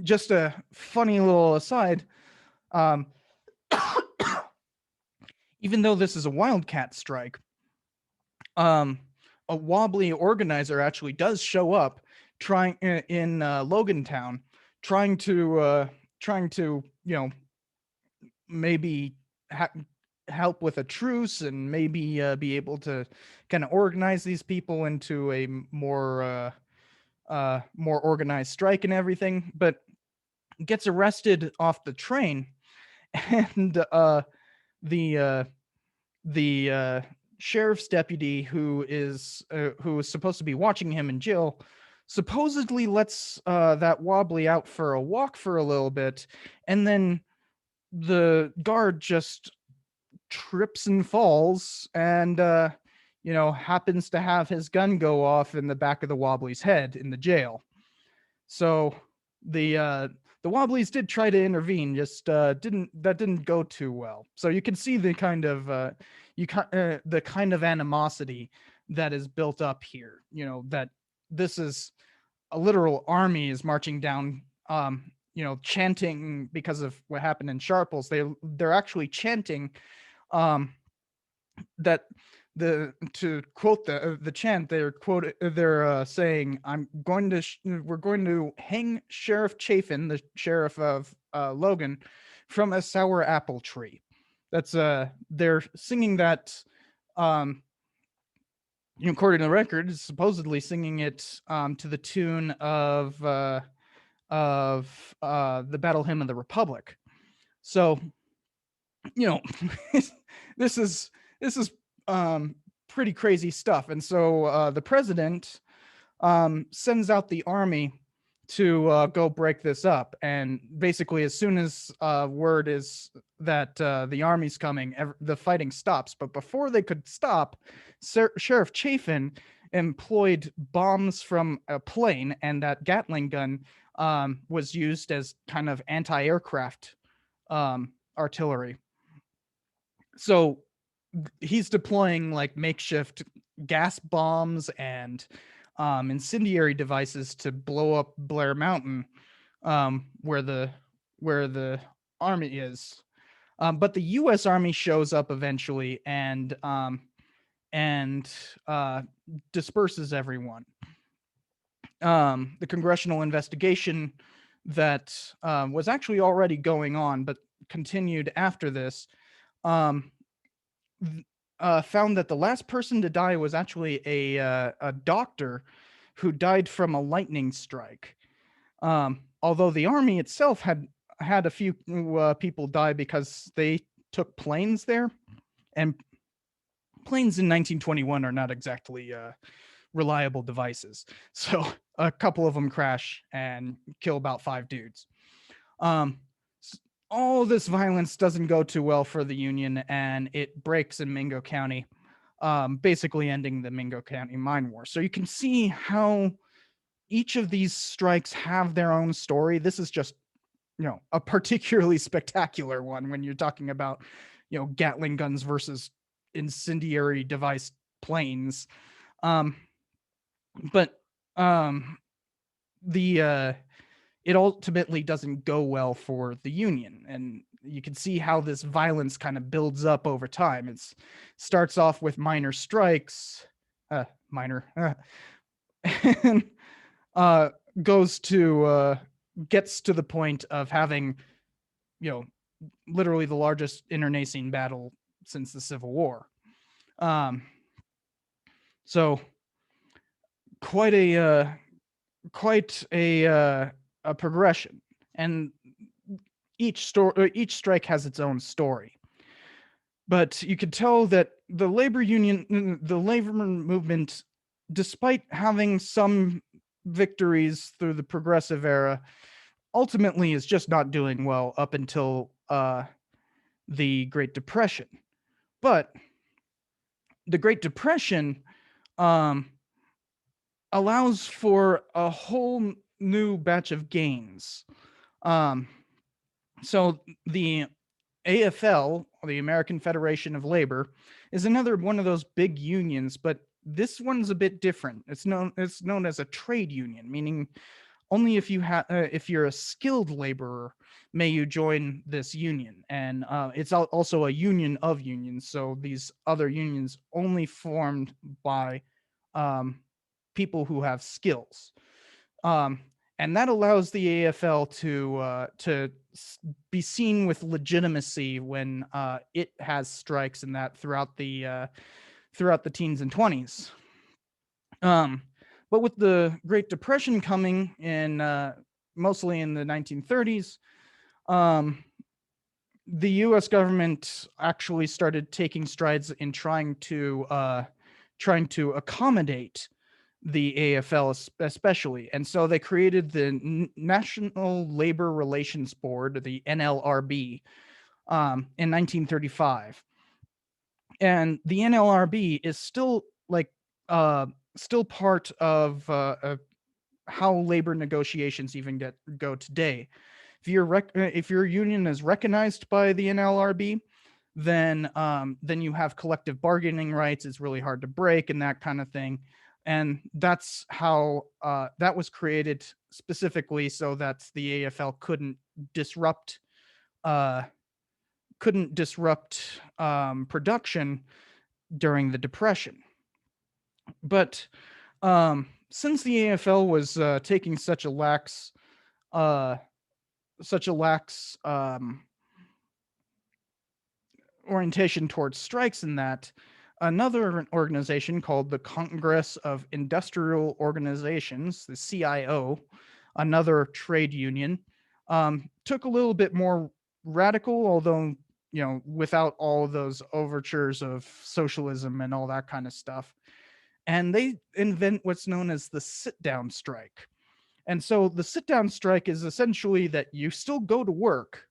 just a funny little aside, even though this is a wildcat strike, a wobbly organizer actually does show up trying in Logantown, trying to maybe help with a truce and maybe be able to kind of organize these people into a more organized strike and everything, but gets arrested off the train, and the sheriff's deputy who is supposed to be watching him in jail supposedly lets that wobbly out for a walk for a little bit, and then the guard just trips and falls and happens to have his gun go off in the back of the wobbly's head in the jail. So the wobblies did try to intervene, just didn't go too well. So you can see the kind of the kind of animosity that is built up here. That this is a literal army is marching down, chanting because of what happened in Sharples. They're actually chanting that to quote the chant, they're saying, we're going to hang Sheriff Chafin, the sheriff of Logan, from a sour apple tree. That's they're singing that, according to the record, supposedly singing it to the tune of the Battle Hymn of the Republic. So this is pretty crazy stuff. And so the president sends out the army to go break this up. And basically, as soon as word is that the army's coming, the fighting stops. But before they could stop, Sheriff Chafin employed bombs from a plane, and that Gatling gun was used as kind of anti-aircraft artillery. So he's deploying like makeshift gas bombs and incendiary devices to blow up Blair Mountain, where the army is. But the U.S. Army shows up eventually and disperses everyone. The congressional investigation that was actually already going on, but continued after this, found that the last person to die was actually a doctor who died from a lightning strike. Although the army itself had a few people die because they took planes there, and planes in 1921 are not exactly reliable devices. So a couple of them crash and kill about 5 dudes. All this violence doesn't go too well for the Union, and it breaks in Mingo County, basically ending the Mingo County mine war. So you can see how each of these strikes have their own story. This is just, a particularly spectacular one when you're talking about, Gatling guns versus incendiary device planes. But it ultimately doesn't go well for the Union, and you can see how this violence kind of builds up over time. It starts off with minor strikes, and gets to the point of having, literally the largest internecine battle since the Civil War. So quite a progression, and each strike has its own story. But you could tell that the labor movement, despite having some victories through the progressive era, ultimately is just not doing well up until the Great Depression. But the Great Depression um, allows for a whole new batch of gains. Um, so the AFL, the American Federation of Labor, is another one of those big unions, but this one's a bit different. It's known as a trade union, meaning only if you're a skilled laborer may you join this union, and it's also a union of unions. So these other unions only formed by um, people who have skills. Um, and that allows the AFL to be seen with legitimacy when it has strikes and that throughout the teens and 20s. Um, but with the Great Depression coming in, mostly in the 1930s, um, the U.S. government actually started taking strides in trying to accommodate the AFL especially. And so they created the National Labor Relations Board, the NLRB, in 1935. And the NLRB is still still part of how labor negotiations even go today. If your union is recognized by the NLRB, then you have collective bargaining rights. It's really hard to break and that kind of thing. And that's how that was created specifically so that the AFL disrupt uh, couldn't disrupt production during the Depression. But since the AFL was taking uh, such a lax orientation towards strikes, and that another organization called the Congress of Industrial Organizations, the CIO, another trade union, took a little bit more radical, although without all those overtures of socialism and all that kind of stuff. And they invent what's known as the sit-down strike. And so the sit-down strike is essentially that you still go to work,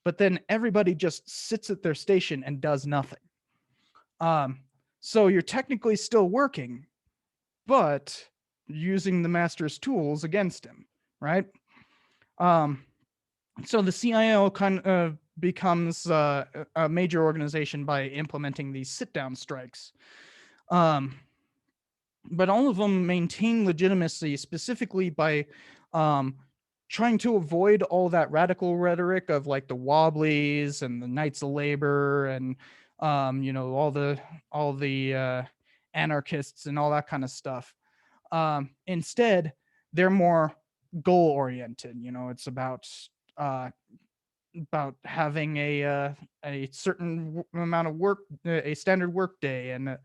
but then everybody just sits at their station and does nothing. So you're technically still working, but using the master's tools against him, right? So the CIO kind of becomes a major organization by implementing these sit-down strikes. But all of them maintain legitimacy specifically by trying to avoid all that radical rhetoric of like the Wobblies and the Knights of Labor and all the anarchists and all that kind of stuff. Instead, they're more goal oriented. It's about having a certain amount of work, a standard work day, and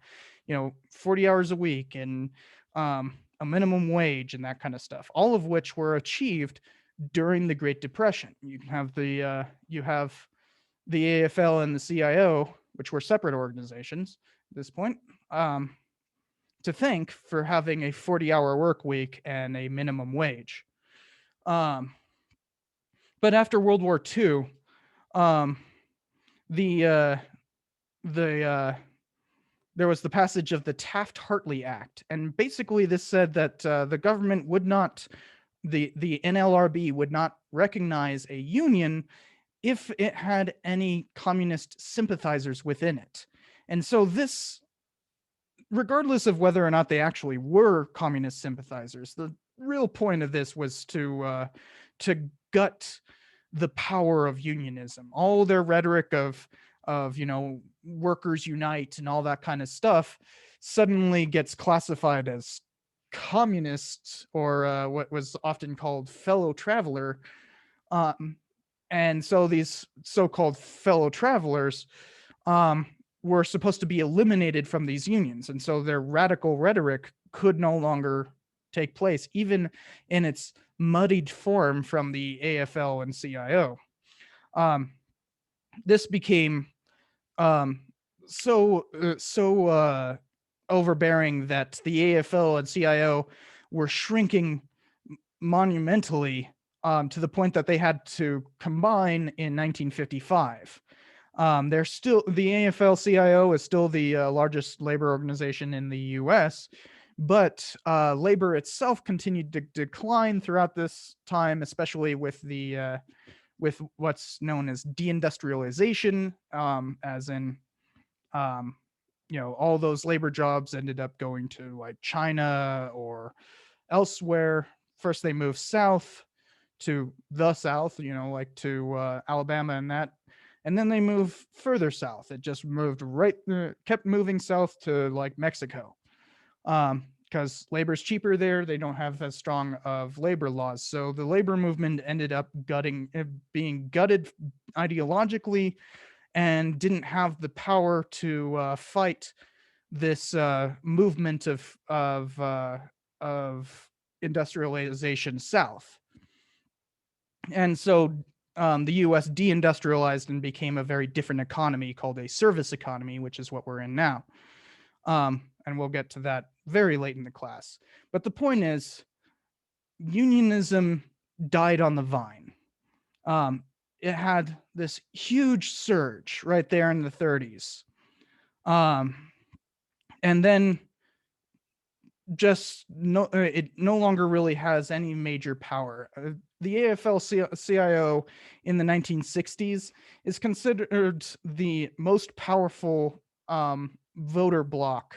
40 hours a week, and a minimum wage, and that kind of stuff, all of which were achieved during the Great Depression. You have the AFL and the CIO, which were separate organizations at this point, to thank for having a 40-hour work week and a minimum wage. But after World War II, there was the passage of the Taft-Hartley Act, and basically this said that the government would not, the NLRB would not recognize a union if it had any communist sympathizers within it. And so this, regardless of whether or not they actually were communist sympathizers, the real point of this was to gut the power of unionism. All their rhetoric of workers unite and all that kind of stuff suddenly gets classified as communists, or what was often called fellow traveler. And so these so-called fellow travelers were supposed to be eliminated from these unions, and so their radical rhetoric could no longer take place, even in its muddied form from the AFL and CIO. This became so overbearing that the AFL and CIO were shrinking monumentally, to the point that they had to combine in 1955. They're still, the AFL-CIO is still the largest labor organization in the U.S., but labor itself continued to decline throughout this time, especially with the with what's known as deindustrialization, as in, all those labor jobs ended up going to like China or elsewhere. First, they moved south to the south, like to Alabama and that. And then they moved further south. It just moved kept moving south to like Mexico. Because labor's cheaper there. They don't have as strong of labor laws. So the labor movement ended up being gutted ideologically, and didn't have the power to fight this movement of industrialization south. And so the U.S. deindustrialized and became a very different economy called a service economy, which is what we're in now. And we'll get to that very late in the class. But the point is, unionism died on the vine. It had this huge surge right there in the 30s. And then it no longer really has any major power. The AFL-CIO in the 1960s is considered the most powerful voter bloc.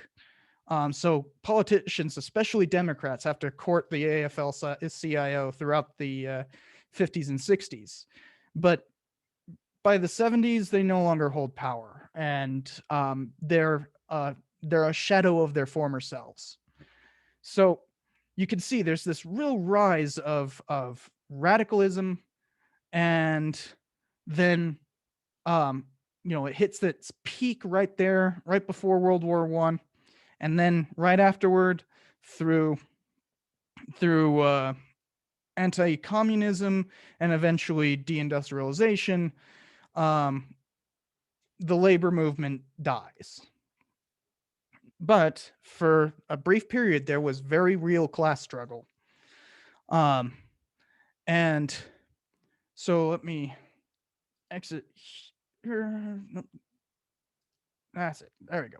So politicians, especially Democrats, have to court the AFL-CIO throughout the 50s and 60s. But by the 70s, they no longer hold power, and they're a shadow of their former selves. So you can see there's this real rise of radicalism, and then it hits its peak right there, right before World War I, and then right afterward through anti-communism and eventually deindustrialization, the labor movement dies. But for a brief period, there was very real class struggle. And so let me exit here. Nope. That's it. There we go.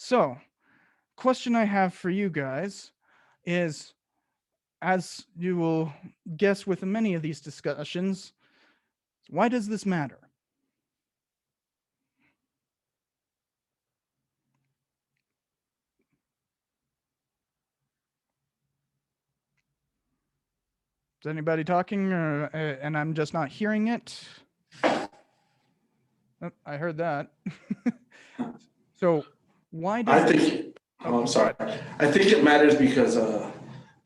So, question I have for you guys is, as you will guess with many of these discussions, why does this matter? Is anybody talking, and I'm just not hearing it? Oh, I heard that. So why does I'm sorry. I think it matters because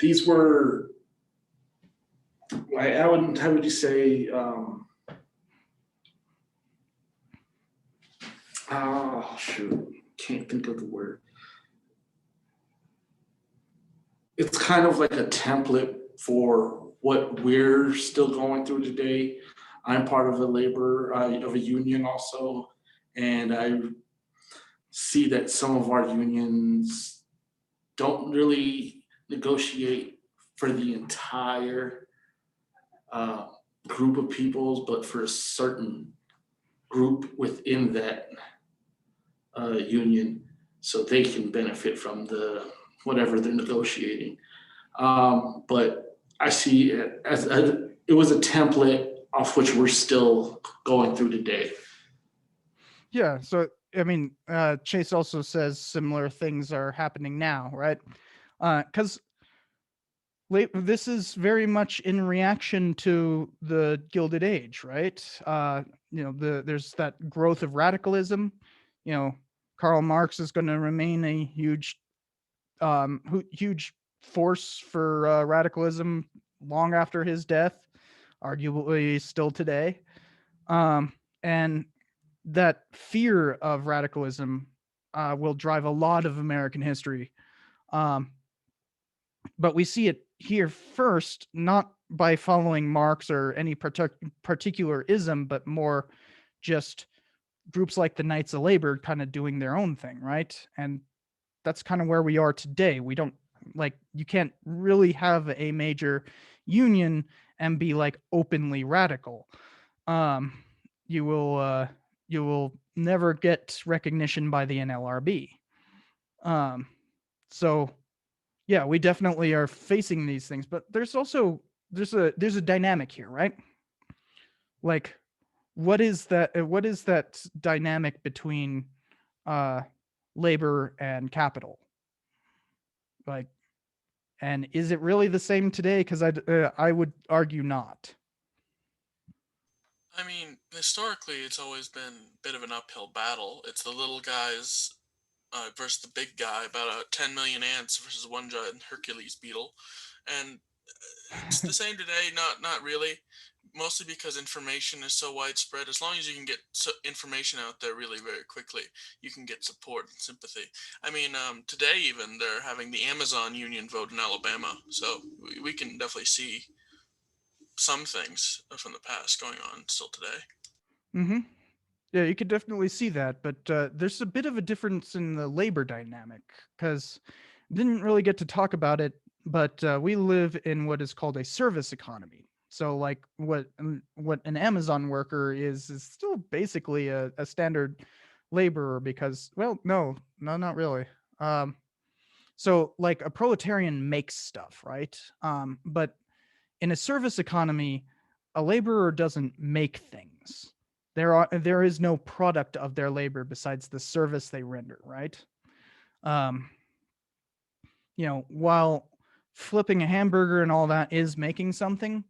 these were, how would you say, shoot, can't think of the word. It's kind of like a template for what we're still going through today. I'm part of of a union also, and I see that some of our unions don't really negotiate for the entire group of peoples, but for a certain group within that union, so they can benefit from whatever they're negotiating. But I see it as it was a template off which we're still going through today. Yeah, so I mean, Chase also says similar things are happening now, right? Because this is very much in reaction to the Gilded Age, right? There's that growth of radicalism. Karl Marx is going to remain a huge force for radicalism long after his death, arguably still today. And that fear of radicalism will drive a lot of American history. but we see it here first, not by following Marx or any particular ism, but more just groups like the Knights of Labor kind of doing their own thing, right? And that's kind of where we are today. We don't like, you can't really have a major union and be like openly radical. You will never get recognition by the NLRB. So yeah, we definitely are facing these things, but there's also there's a dynamic here, right? Like, what is that dynamic between labor and capital? Like, and is it really the same today? Because I would argue not. I mean, historically, it's always been a bit of an uphill battle. It's the little guys versus the big guy, about 10 million ants versus one giant Hercules beetle, and it's the same today. Not really, mostly because information is so widespread. As long as you can get information out there really very quickly, you can get support and sympathy. I mean, today even they're having the Amazon union vote in Alabama, so we can definitely see some things from the past going on still today. Mm-hmm. Yeah, you could definitely see that, but there's a bit of a difference in the labor dynamic because didn't really get to talk about it, but we live in what is called a service economy. So, like what an Amazon worker is still basically a standard laborer because, well, no, not really. So, like a proletarian makes stuff, right? But in a service economy, a laborer doesn't make things. There is no product of their labor besides the service they render, right? Um, while flipping a hamburger and all that is making something,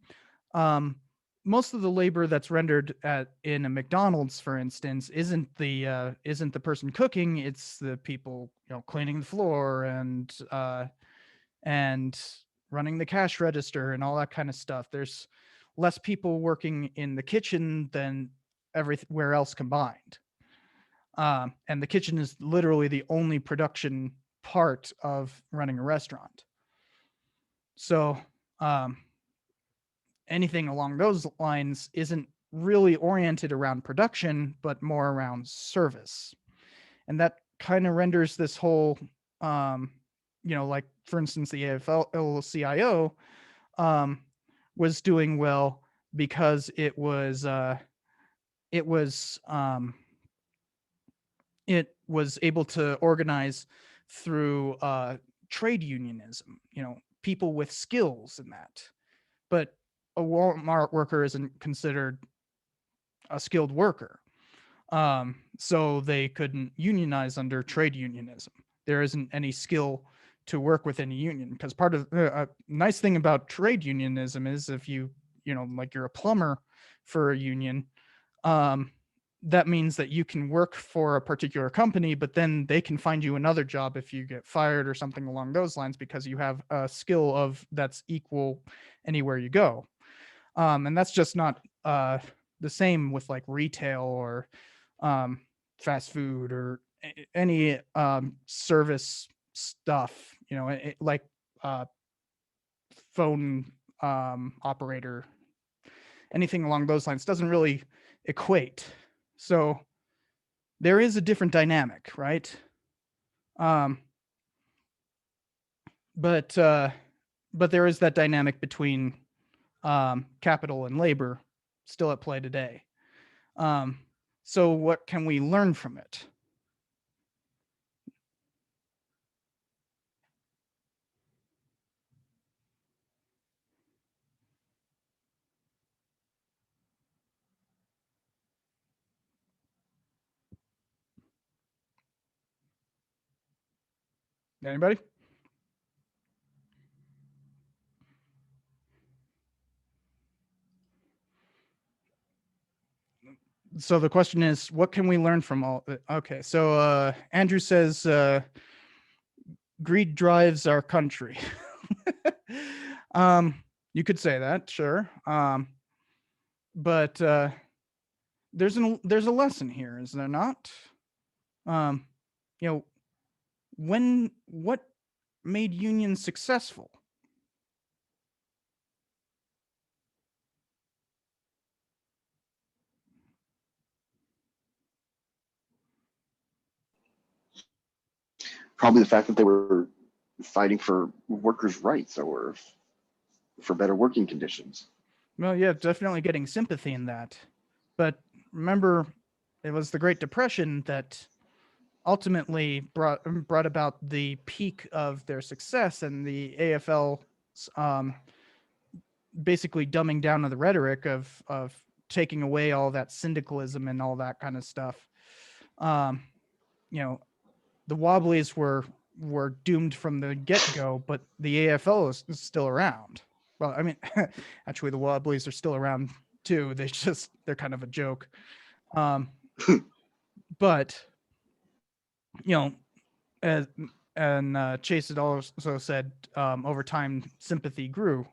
um, most of the labor that's rendered in a McDonald's, for instance, isn't the person cooking. It's the people cleaning the floor and running the cash register and all that kind of stuff. There's less people working in the kitchen than everywhere else combined. And the kitchen is literally the only production part of running a restaurant. So anything along those lines isn't really oriented around production, but more around service. And that kind of renders this whole, like for instance, the AFL-CIO was doing well because it was able to organize through trade unionism, people with skills in that. But a Walmart worker isn't considered a skilled worker. So they couldn't unionize under trade unionism. There isn't any skill to work within a union because part of a nice thing about trade unionism is if like you're a plumber for a union, that means that you can work for a particular company, but then they can find you another job if you get fired or something along those lines because you have a skill that's equal anywhere you go. And that's just not the same with like retail or fast food or any service stuff, like phone operator, anything along those lines doesn't really equate. So there is a different dynamic, right? But there is that dynamic between capital and labor still at play today. So what can we learn from it? Anybody? So the question is, what can we learn from all? Okay, so Andrew says, greed drives our country. You could say that, sure. But there's a lesson here, is there not? What made unions successful? Probably the fact that they were fighting for workers' rights or for better working conditions. Well, yeah, definitely getting sympathy in that. But remember, it was the Great Depression that ultimately brought about the peak of their success, and the AFL basically dumbing down of the rhetoric of taking away all that syndicalism and all that kind of stuff. You know, the Wobblies were doomed from the get-go, but the AFL is still around. Well, I mean, actually, the Wobblies are still around too. They're kind of a joke. But you know, and Chase had also said, over time sympathy grew,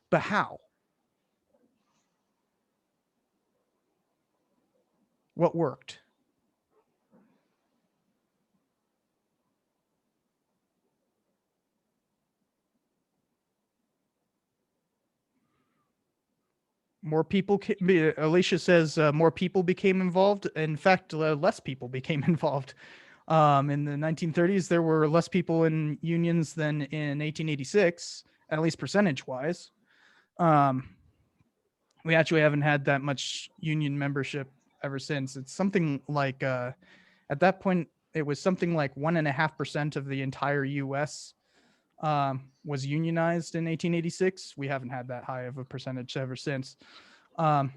but how? What worked? More people. Alicia says more people became involved. In fact, less people became involved. In the 1930s, there were less people in unions than in 1886, at least percentage-wise. We actually haven't had that much union membership ever since. It's something like, at that point, it was something like 1.5% of the entire U.S. Was unionized in 1886. We haven't had that high of a percentage ever since. You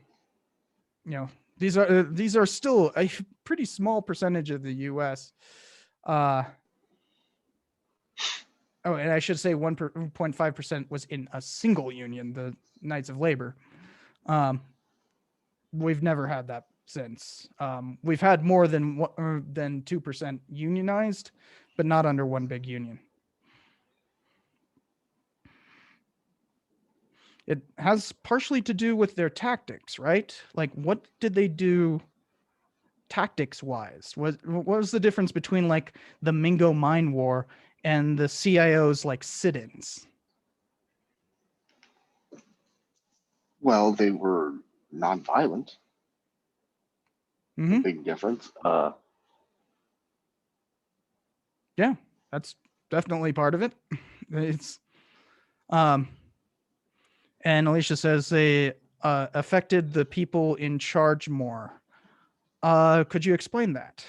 know, these are still a pretty small percentage of the U.S. Oh, and I should say 1.5% was in a single union, the Knights of Labor. We've never had that since. We've had more than 2% unionized, but not under one big union. It has partially to do with their tactics, right? Like, what did they do tactics-wise? What was the difference between like the Mingo Mine War and the CIO's like sit-ins? Well, they were nonviolent. Mm-hmm. Big difference. Yeah, that's definitely part of it. It's and Alicia says they affected the people in charge more. Could you explain that?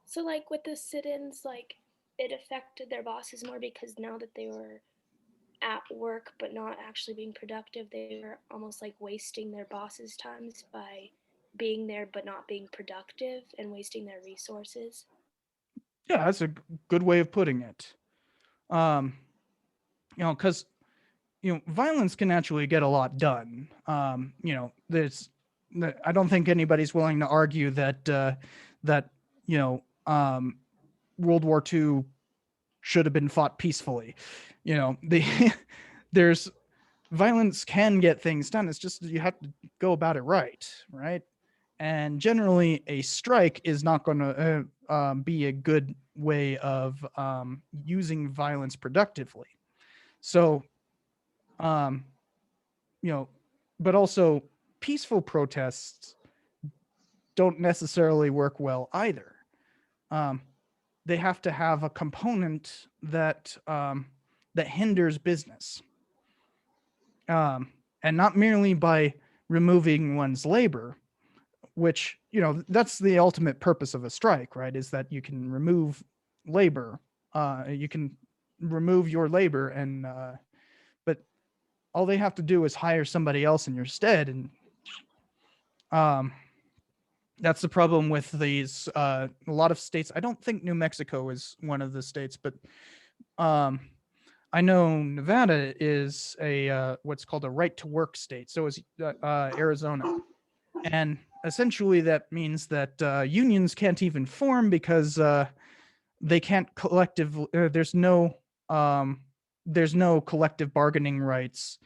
So like with the sit-ins, like it affected their bosses more because now that they were at work but not actually being productive, they were almost like wasting their bosses' times by being there but not being productive and wasting their resources. Yeah, that's a good way of putting it. You know, because violence can actually get a lot done. You know, I don't think anybody's willing to argue that that World War II should have been fought peacefully. You know, there's violence can get things done. It's just you have to go about it right. And generally, a strike is not going to be a good way of using violence productively. So, but also peaceful protests don't necessarily work well either. They have to have a component that that hinders business, and not merely by removing one's labor, which that's the ultimate purpose of a strike, right? Is that you can remove labor, you can remove your labor, and but all they have to do is hire somebody else in your stead, and that's the problem with these a lot of states. I don't think New Mexico is one of the states, but I know Nevada is a what's called a right to work state. So is Arizona, and essentially that means that unions can't even form because they can't there's no collective bargaining rights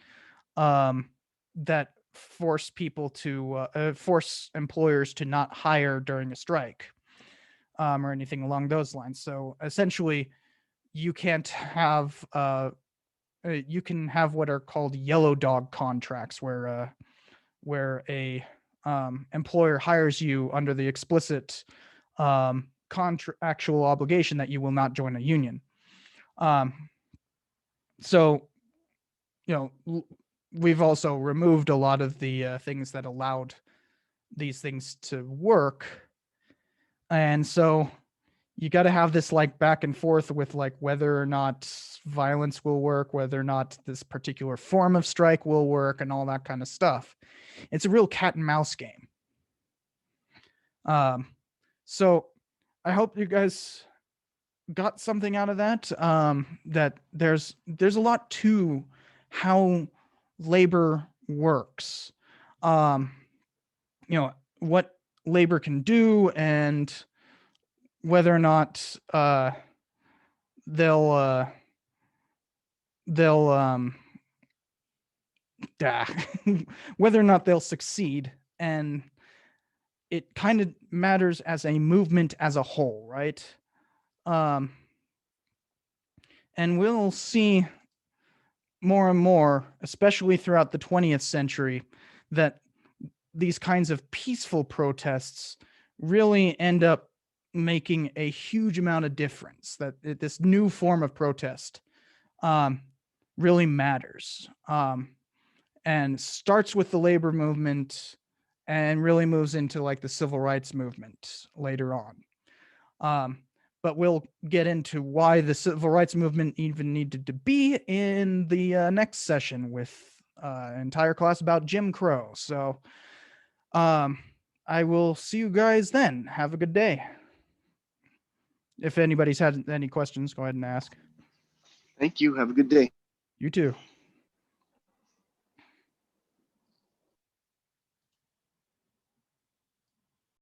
that force people to force employers to not hire during a strike or anything along those lines. So essentially, you can't have you can have what are called yellow dog contracts, where a employer hires you under the explicit contractual obligation that you will not join a union. So, we've also removed a lot of the things that allowed these things to work. And so you got to have this like back and forth with like whether or not violence will work, whether or not this particular form of strike will work, and all that kind of stuff. It's a real cat and mouse game. So I hope you guys got something out of that. That there's a lot to how labor works. What labor can do, and whether or not they'll whether or not they'll succeed. And it kind of matters as a movement as a whole, right? And we'll see more and more, especially throughout the 20th century, that these kinds of peaceful protests really end up making a huge amount of difference, that this new form of protest really matters, and starts with the labor movement and really moves into like the civil rights movement later on. But we'll get into why the civil rights movement even needed to be in the next session with an entire class about Jim Crow. So I will see you guys then. Have a good day. If anybody's had any questions, go ahead and ask. Thank you. Have a good day. You too.